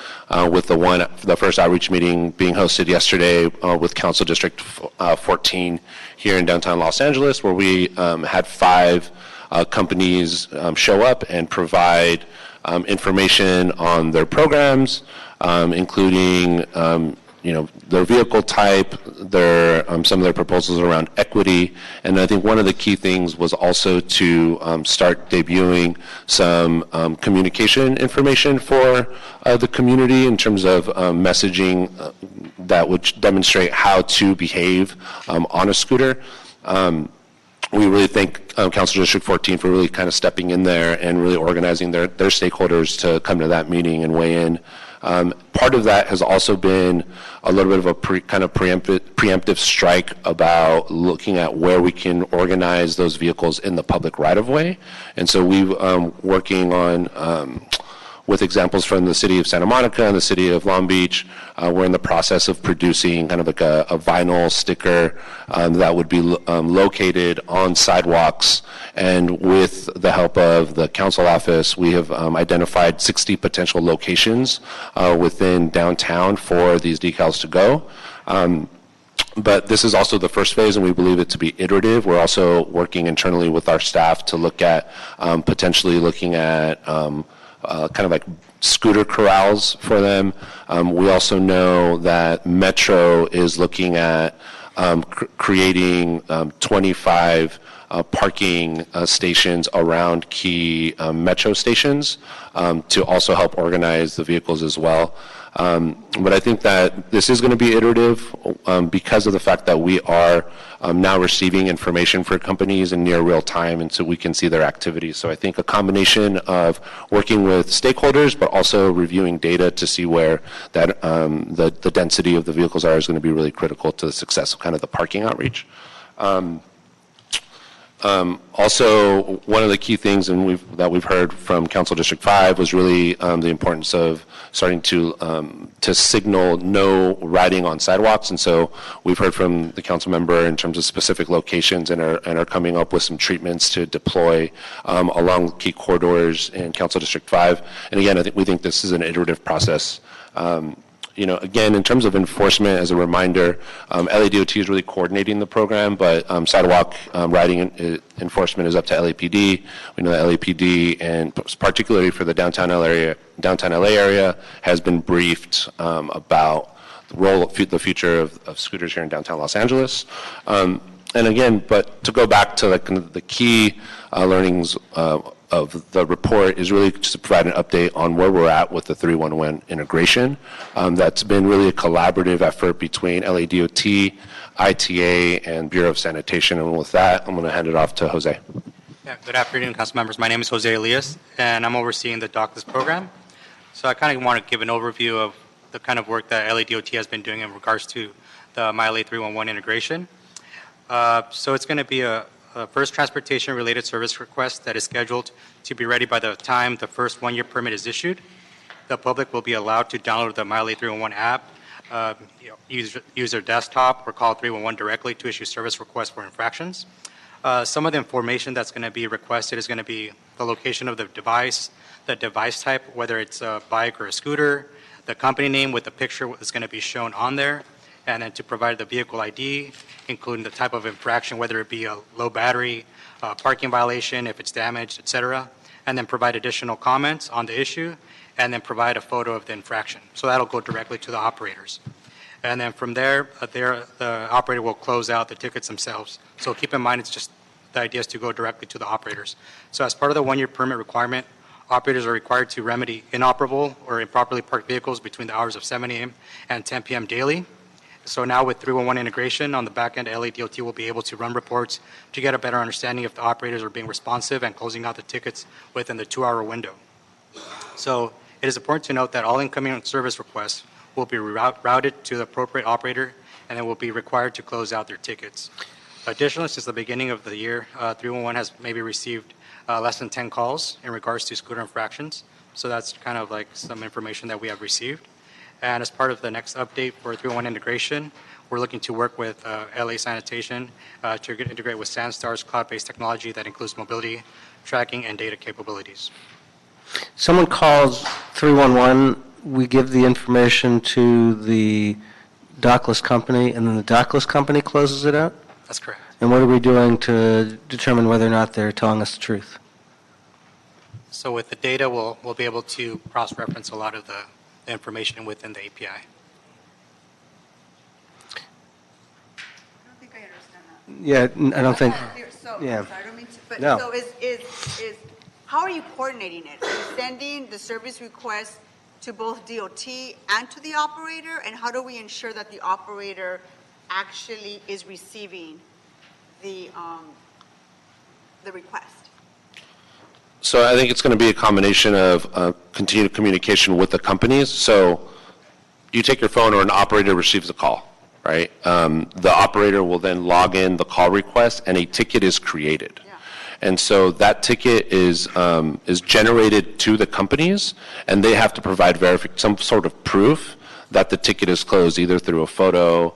with the first outreach meeting being hosted yesterday with Council District 14 here in downtown Los Angeles, where we had 5 companies show up and provide information on their programs, including their vehicle type, some of their proposals around equity, and I think one of the key things was also to start debuting some communication information for the community in terms of messaging that would demonstrate how to behave on a scooter. We really thank Council District 14 for really kind of stepping in there and really organizing their stakeholders to come to that meeting and weigh in. Part of that has also been a little bit of a preemptive strike about looking at where we can organize those vehicles in the public right-of-way. And so we've working on with examples from the city of Santa Monica and the city of Long Beach. We're in the process of producing kind of like a vinyl sticker that would be located on sidewalks. And with the help of the council office, we have identified 60 potential locations within downtown for these decals to go. But this is also the first phase, and we believe it to be iterative. We're also working internally with our staff to look at potentially looking at kind of like scooter corrals for them. We also know that Metro is looking at creating 25 parking stations around key Metro stations to also help organize the vehicles as well. But I think that this is going to be iterative because of the fact that we are now receiving information for companies in near real time, and so we can see their activities. So I think a combination of working with stakeholders, but also reviewing data to see where that the density of the vehicles are is going to be really critical to the success of kind of the parking outreach. Also, one of the key things that we've heard from Council District 5 was really the importance of starting to signal no riding on sidewalks, and so we've heard from the council member in terms of specific locations and are coming up with some treatments to deploy along key corridors in Council District 5. And again, we think this is an iterative process. Again, in terms of enforcement, as a reminder, LADOT is really coordinating the program, but sidewalk riding enforcement is up to LAPD. We know that LAPD, and particularly for the downtown LA area, has been briefed about the future of scooters here in downtown Los Angeles. And again, but to go back to the key learnings of the report is really just to provide an update on where we're at with the 311 integration. That's been really a collaborative effort between LADOT, ITA, and Bureau of Sanitation. And with that, I'm going to hand it off to Jose. Yeah, good afternoon, council members. My name is Jose Elias, and I'm overseeing the DOCLIS program. So I kind of want to give an overview of the kind of work that LADOT has been doing in regards to the MyLA 311 integration. So it's going to be a first transportation-related service request that is scheduled to be ready by the time the first one-year permit is issued. The public will be allowed to download the MyLA 311 app, use their desktop, or call 311 directly to issue service requests for infractions. Some of the information that's going to be requested is going to be the location of the device type, whether it's a bike or a scooter, the company name with the picture that's going to be shown on there, and then to provide the vehicle ID, including the type of infraction, whether it be a low battery, parking violation, if it's damaged, etc., and then provide additional comments on the issue, and then provide a photo of the infraction. So that'll go directly to the operators. And then from there, the operator will close out the tickets themselves. So keep in mind, it's just the idea is to go directly to the operators. So as part of the one-year permit requirement, operators are required to remedy inoperable or improperly parked vehicles between the hours of 7 a.m. and 10 p.m. daily. So now with 311 integration on the back end, LADOT will be able to run reports to get a better understanding if the operators are being responsive and closing out the tickets within the 2-hour window. So it is important to note that all incoming service requests will be routed to the appropriate operator and then will be required to close out their tickets. Additionally, since the beginning of the year, 311 has maybe received less than 10 calls in regards to scooter infractions. So that's kind of like some information that we have received. And as part of the next update for 311 integration, we're looking to work with LA Sanitation to integrate with Sandstar's cloud-based technology that includes mobility, tracking, and data capabilities. Someone calls 311, we give the information to the dockless company, and then the dockless company closes it out? That's correct. And what are we doing to determine whether or not they're telling us the truth? So with the data, we'll be able to cross-reference a lot of the information within the API. Yeah, I don't think, So, yeah. sorry, I don't mean to, but No. so how are you coordinating it? Are you sending the service request to both DOT and to the operator? And how do we ensure that the operator actually is receiving the request? So I think it's going to be a combination of continued communication with the companies. So you take your phone or an operator receives a call, right? The operator will then log in the call request and a ticket is created. And so that ticket is generated to the companies, and they have to provide some sort of proof that the ticket is closed, either through a photo.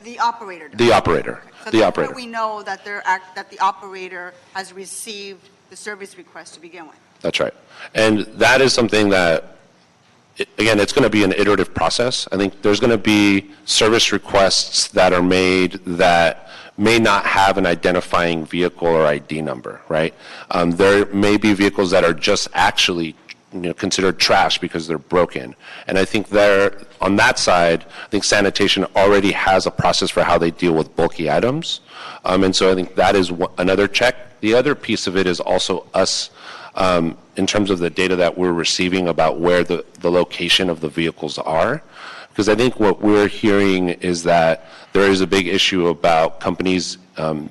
The operator does. The operator. So The that's operator. how we know that that the operator has received the service request to begin with. That's right. And that is something that, again, it's going to be an iterative process. I think there's going to be service requests that are made that may not have an identifying vehicle or ID number, right? There may be vehicles that are just actually considered trash because they're broken. And I think on that side, I think sanitation already has a process for how they deal with bulky items. And so I think that is another check. The other piece of it is also us, in terms of the data that we're receiving about where the location of the vehicles are. Because I think what we're hearing is that there is a big issue about companies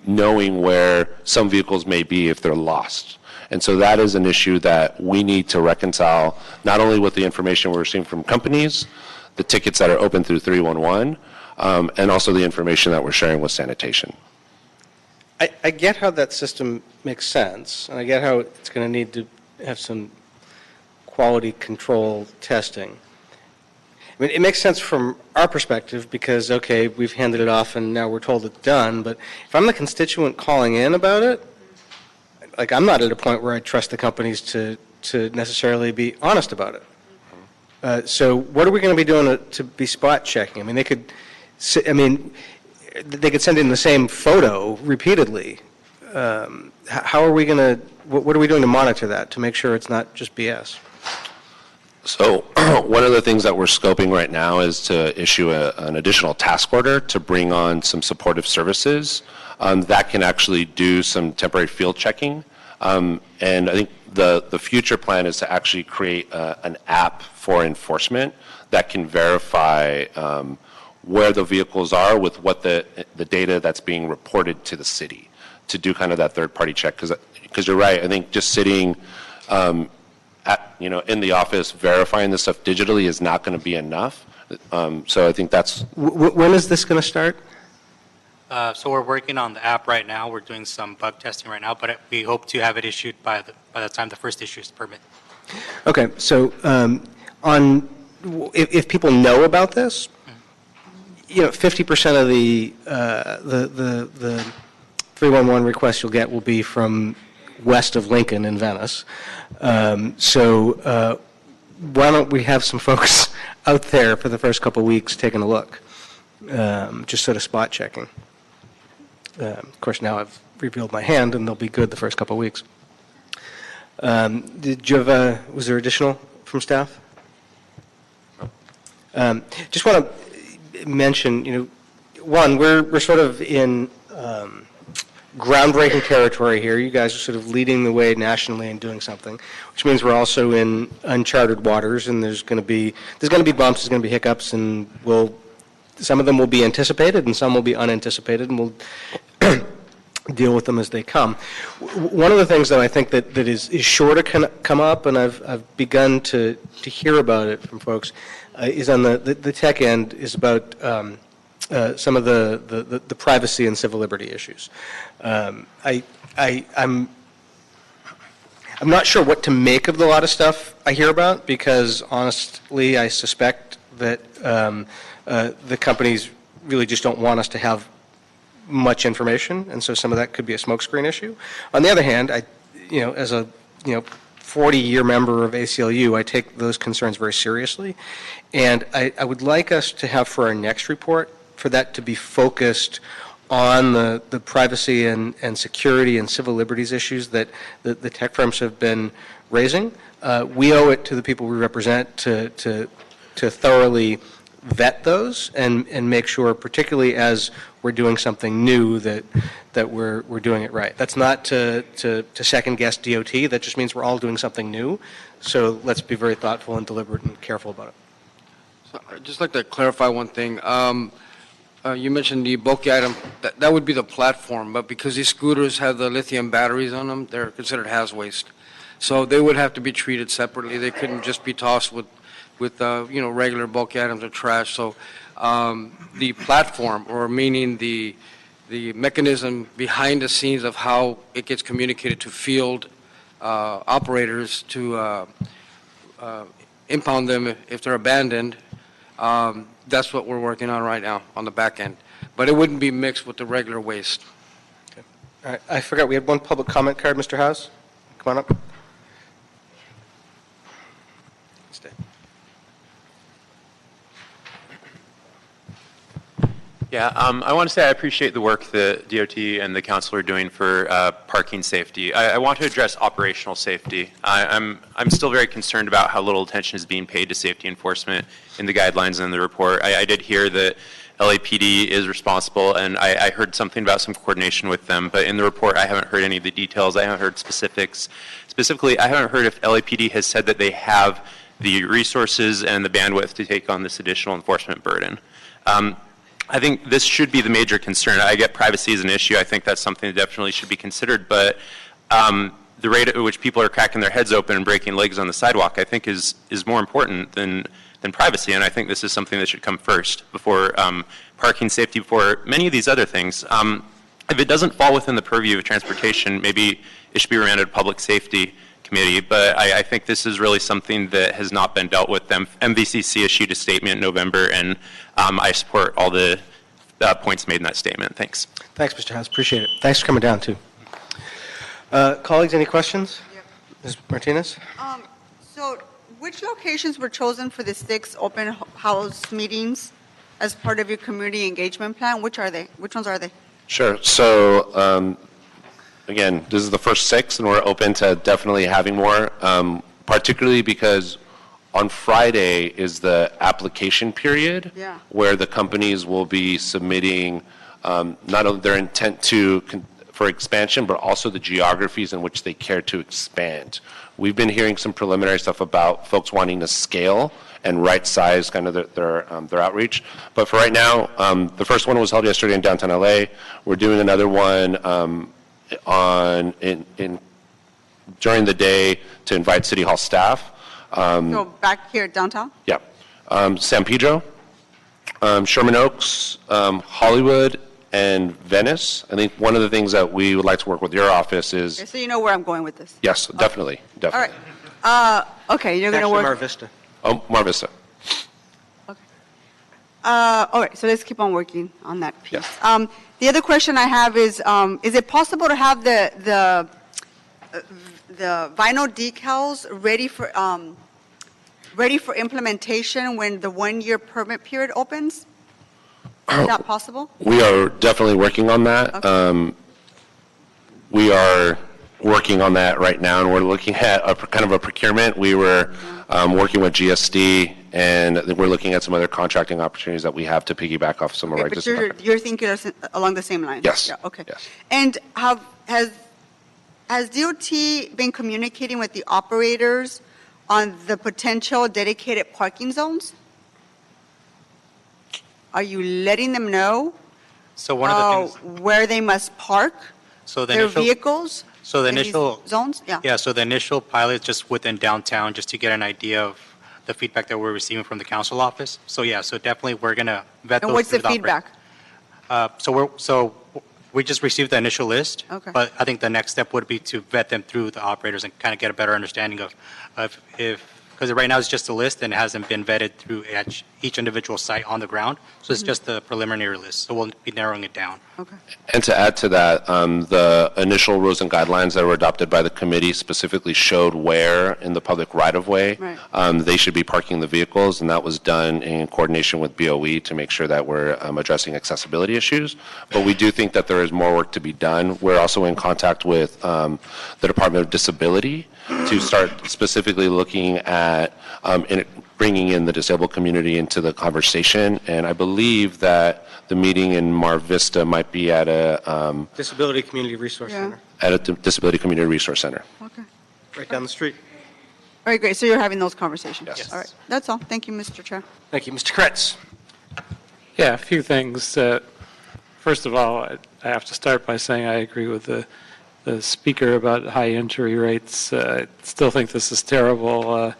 knowing where some vehicles may be if they're lost. And so that is an issue that we need to reconcile, not only with the information we're receiving from companies, the tickets that are open through 311, and also the information that we're sharing with sanitation. I get how that system makes sense, and I get how it's going to need to have some quality control testing. I mean, it makes sense from our perspective because, okay, we've handed it off and now we're told it's done, but if I'm the constituent calling in about it, like, I'm not at a point where I trust the companies to necessarily be honest about it. So what are we going to be doing to be spot checking? I mean, they could send in the same photo repeatedly. How are we going to, what are we doing to monitor that, to make sure it's not just BS? So one of the things that we're scoping right now is to issue an additional task order to bring on some supportive services that can actually do some temporary field checking. And I think the future plan is to actually create an app for enforcement that can verify where the vehicles are with what the data that's being reported to the city, to do kind of that third-party check. Because you're right, I think just sitting in the office verifying this stuff digitally is not going to be enough. So I think that's... When is this going to start? So we're working on the app right now. We're doing some bug testing right now, but we hope to have it issued by the time the first issues permit. Okay, so if people know about this, 50% of the 311 requests you'll get will be from west of Lincoln in Venice. So why don't we have some folks out there for the first couple of weeks taking a look, just sort of spot checking. Of course, now I've revealed my hand, and they'll be good the first couple of weeks. Did you have was there additional from staff? Just want to mention, one, we're sort of in groundbreaking territory here. You guys are sort of leading the way nationally and doing something, which means we're also in uncharted waters, and there's going to be bumps, there's going to be hiccups, and some of them will be anticipated and some will be unanticipated, and we'll deal with them as they come. One of the things that I think that is sure to come up, and I've begun to hear about it from folks, is on the tech end, is about some of the privacy and civil liberty issues. I'm not sure what to make of the lot of stuff I hear about, because honestly, I suspect that the companies really just don't want us to have much information, and so some of that could be a smokescreen issue. On the other hand, as a 40-year member of ACLU, I take those concerns very seriously, and I would like us to have for our next report, for that to be focused on the privacy and security and civil liberties issues that the tech firms have been raising. We owe it to the people we represent to thoroughly vet those and make sure, particularly as we're doing something new, that we're doing it right. That's not to second guess DOT. That just means we're all doing something new. So let's be very thoughtful and deliberate and careful about it. So I'd just like to clarify one thing. You mentioned the bulky item. That would be the platform, but because these scooters have the lithium batteries on them, they're considered haz waste. So they would have to be treated separately. They couldn't just be tossed with regular bulky items or trash. So the platform, or meaning the mechanism behind the scenes of how it gets communicated to field operators to impound them if they're abandoned, that's what we're working on right now on the back end. But it wouldn't be mixed with the regular waste. Okay. All right. I forgot we had one public comment card, Mr. House. Come on up. Stay. Yeah, I want to say I appreciate the work that DOT and the council are doing for parking safety. I want to address operational safety. I'm still very concerned about how little attention is being paid to safety enforcement in the guidelines and in the report. I did hear that LAPD is responsible, and I heard something about some coordination with them, but in the report I haven't heard any of the details. I haven't heard specifics. Specifically, I haven't heard if LAPD has said that they have the resources and the bandwidth to take on this additional enforcement burden. I think this should be the major concern. I get privacy as an issue. I think that's something that definitely should be considered, but the rate at which people are cracking their heads open and breaking legs on the sidewalk, I think is more important than privacy, and I think this is something that should come first before parking safety, before many of these other things. If it doesn't fall within the purview of transportation, maybe it should be remanded to public safety committee, but I think this is really something that has not been dealt with. MVCC issued a statement in November, and I support all the points made in that statement. Thanks. Thanks, Mr. House. Appreciate it. Thanks for coming down, too. Colleagues, any questions? Yep. Ms. Martinez? So which locations were chosen for the 6 open house meetings as part of your community engagement plan? Which are they? Which ones are they? Sure. So, again, this is the first 6, and we're open to definitely having more, particularly because on Friday is the application period where the companies will be submitting not only their intent for expansion, but also the geographies in which they care to expand. We've been hearing some preliminary stuff about folks wanting to scale and right size kind of their outreach. But for right now, the first one was held yesterday in downtown LA. We're doing another one during the day to invite City Hall staff. So back here downtown? Yeah. San Pedro, Sherman Oaks, Hollywood, and Venice. I think one of the things that we would like to work with your office is... Okay, so you know where I'm going with this? Yes, definitely. All right. Okay, you're going to work... Mar Vista. Oh, Mar Vista. Okay. All right, so let's keep on working on that piece. Yeah. The other question I have is it possible to have the vinyl decals ready for implementation when the 1-year permit period opens? Is that possible? We are definitely working on that. Okay. We are working on that right now, and we're looking at kind of a procurement. We were working with GSD, and we're looking at some other contracting opportunities that we have to piggyback off some of our existing contracts. But you're thinking along the same lines? Yes. Yeah, okay. Yes. And has DOT been communicating with the operators on the potential dedicated parking zones? Are you letting them know So one of the things, where they must park their vehicles? So the in these initial zones? Yeah. Yeah. So the initial pilot just within downtown, just to get an idea of the feedback that we're receiving from the council office. So yeah. So definitely we're gonna vet. And those what's the through feedback? So we just received the initial list. Okay. But I think the next step would be to vet them through the operators and kind of get a better understanding of if, because right now it's just a list and it hasn't been vetted through each individual site on the ground. So it's just the preliminary list. So we'll be narrowing it down. Okay. And to add to that, the initial rules and guidelines that were adopted by the committee specifically showed where in the public right-of-way they should be parking the vehicles, and that was done in coordination with BOE to make sure that we're addressing accessibility issues. But we do think that there is more work to be done. We're also in contact with the Department of Disability to start specifically looking at bringing in the disabled community into the conversation. And I believe that the meeting in Mar Vista might be at a Disability Community Resource Center. at a Disability Community Resource Center. Okay. Right down the street. All right, great. So you're having those conversations? Yes. All right. That's all. Thank you, Mr. Chair. Thank you. Mr. Kretz. Yeah, a few things. First of all, I have to start by saying I agree with the speaker about high injury rates. I still think this is terrible.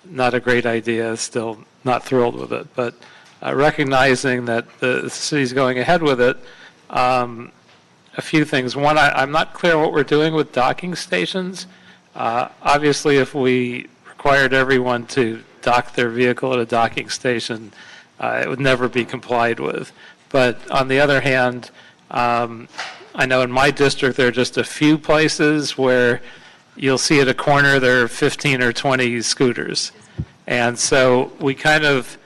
Not a great idea. Still not thrilled with it. But recognizing that the city's going ahead with it, a few things. One, I'm not clear what we're doing with docking stations. Obviously, if we required everyone to dock their vehicle at a docking station, it would never be complied with. But on the other hand, I know in my district there are just a few places where you'll see at a corner there are 15 or 20 scooters. And so we kind of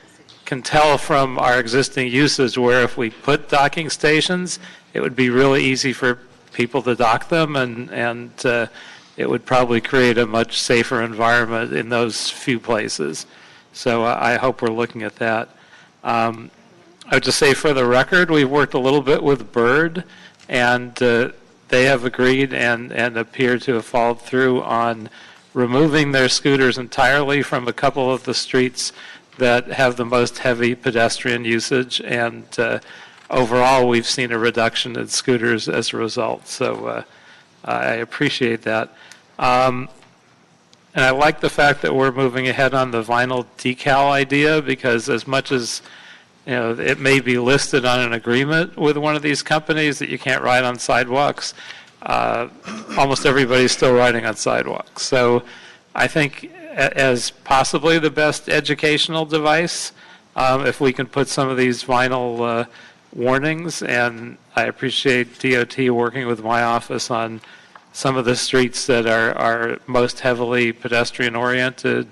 can tell from our existing usage where if we put docking stations, it would be really easy for people to dock them, and it would probably create a much safer environment in those few places. So I hope we're looking at that. I would just say for the record, we've worked a little bit with Bird, and they have agreed and appear to have followed through on removing their scooters entirely from a couple of the streets that have the most heavy pedestrian usage, and overall we've seen a reduction in scooters as a result. So I appreciate that. And I like the fact that we're moving ahead on the vinyl decal idea, because as much as it may be listed on an agreement with one of these companies that you can't ride on sidewalks, almost everybody's still riding on sidewalks. So I think as possibly the best educational device, if we can put some of these vinyl warnings, and I appreciate DOT working with my office on some of the streets that are most heavily pedestrian oriented,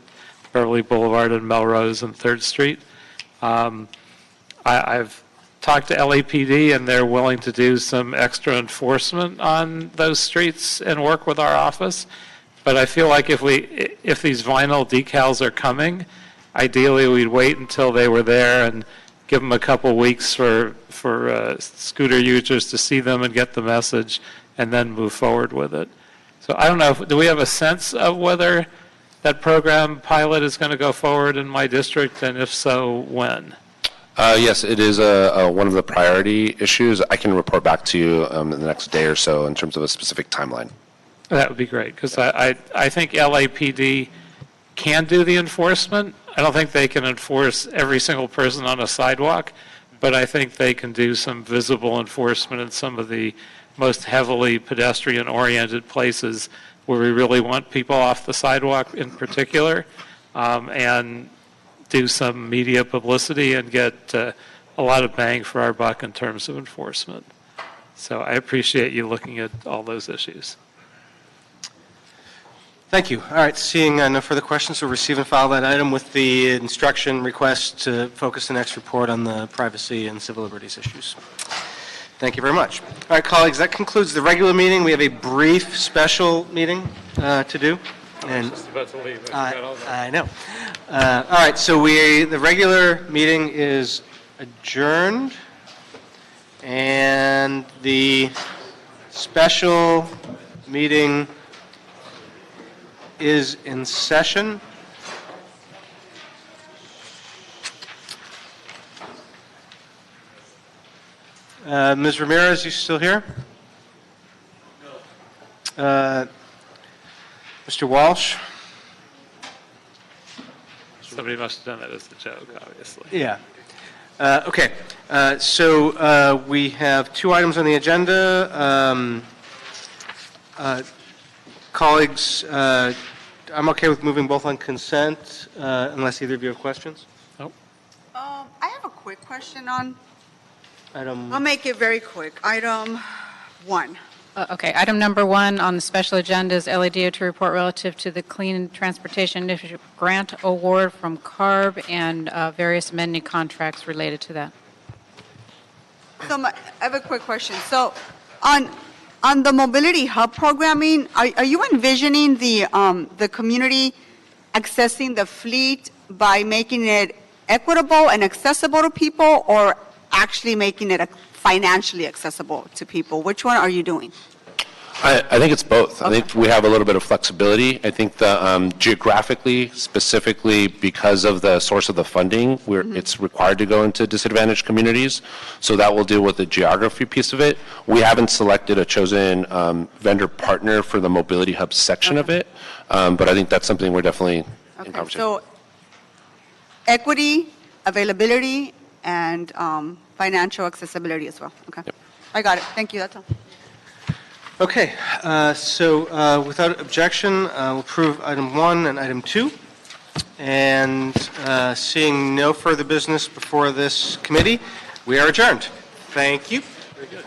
Beverly Boulevard and Melrose and 3rd Street. I've talked to LAPD, and they're willing to do some extra enforcement on those streets and work with our office. But I feel like if these vinyl decals are coming, ideally we'd wait until they were there and give them a couple weeks for scooter users to see them and get the message, and then move forward with it. So I don't know, do we have a sense of whether that program pilot is going to go forward in my district, and if so, when? Yes, it is one of the priority issues. I can report back to you in the next day or so in terms of a specific timeline. That would be great, because I think LAPD can do the enforcement. I don't think they can enforce every single person on a sidewalk, but I think they can do some visible enforcement in some of the most heavily pedestrian-oriented places where we really want people off the sidewalk in particular, and do some media publicity and get a lot of bang for our buck in terms of enforcement. So I appreciate you looking at all those issues. Thank you. All right, seeing no further questions, we'll receive and file that item with the instruction request to focus the next report on the privacy and civil liberties issues. Thank you very much. All right, colleagues, that concludes the regular meeting. We have a brief special meeting to do. I was just about to leave. I know. All right, so the regular meeting is adjourned, and the special meeting is in session. Ms. Ramirez, you still here? No. Mr. Walsh? Somebody must have done that as a joke, obviously. Yeah. Okay, so we have two items on the agenda. Colleagues, I'm okay with moving both on consent, unless either of you have questions. I have a quick question on, Item, I'll make it very quick. Item 1. Okay, item number 1 on the special agenda is LADO to report relative to the Clean Transportation Initiative Grant Award from CARB and various amending contracts related to that. So I have a quick question. So on the Mobility Hub programming, are you envisioning the community accessing the fleet by making it equitable and accessible to people, or actually making it financially accessible to people? Which one are you doing? I think it's both. I think we have a little bit of flexibility. I think the geographically, specifically because of the source of the funding, it's required to go into disadvantaged communities. So that will deal with the geography piece of it. We haven't selected a chosen vendor partner for the Mobility Hub section of it, but I think that's something we're definitely in conversation. So equity, availability, and financial accessibility as well. Okay. Yep. I got it. Thank you. That's all. okay, so without objection, we'll approve item 1 and item 2. And seeing no further business before this committee, we are adjourned. Thank you. Very good.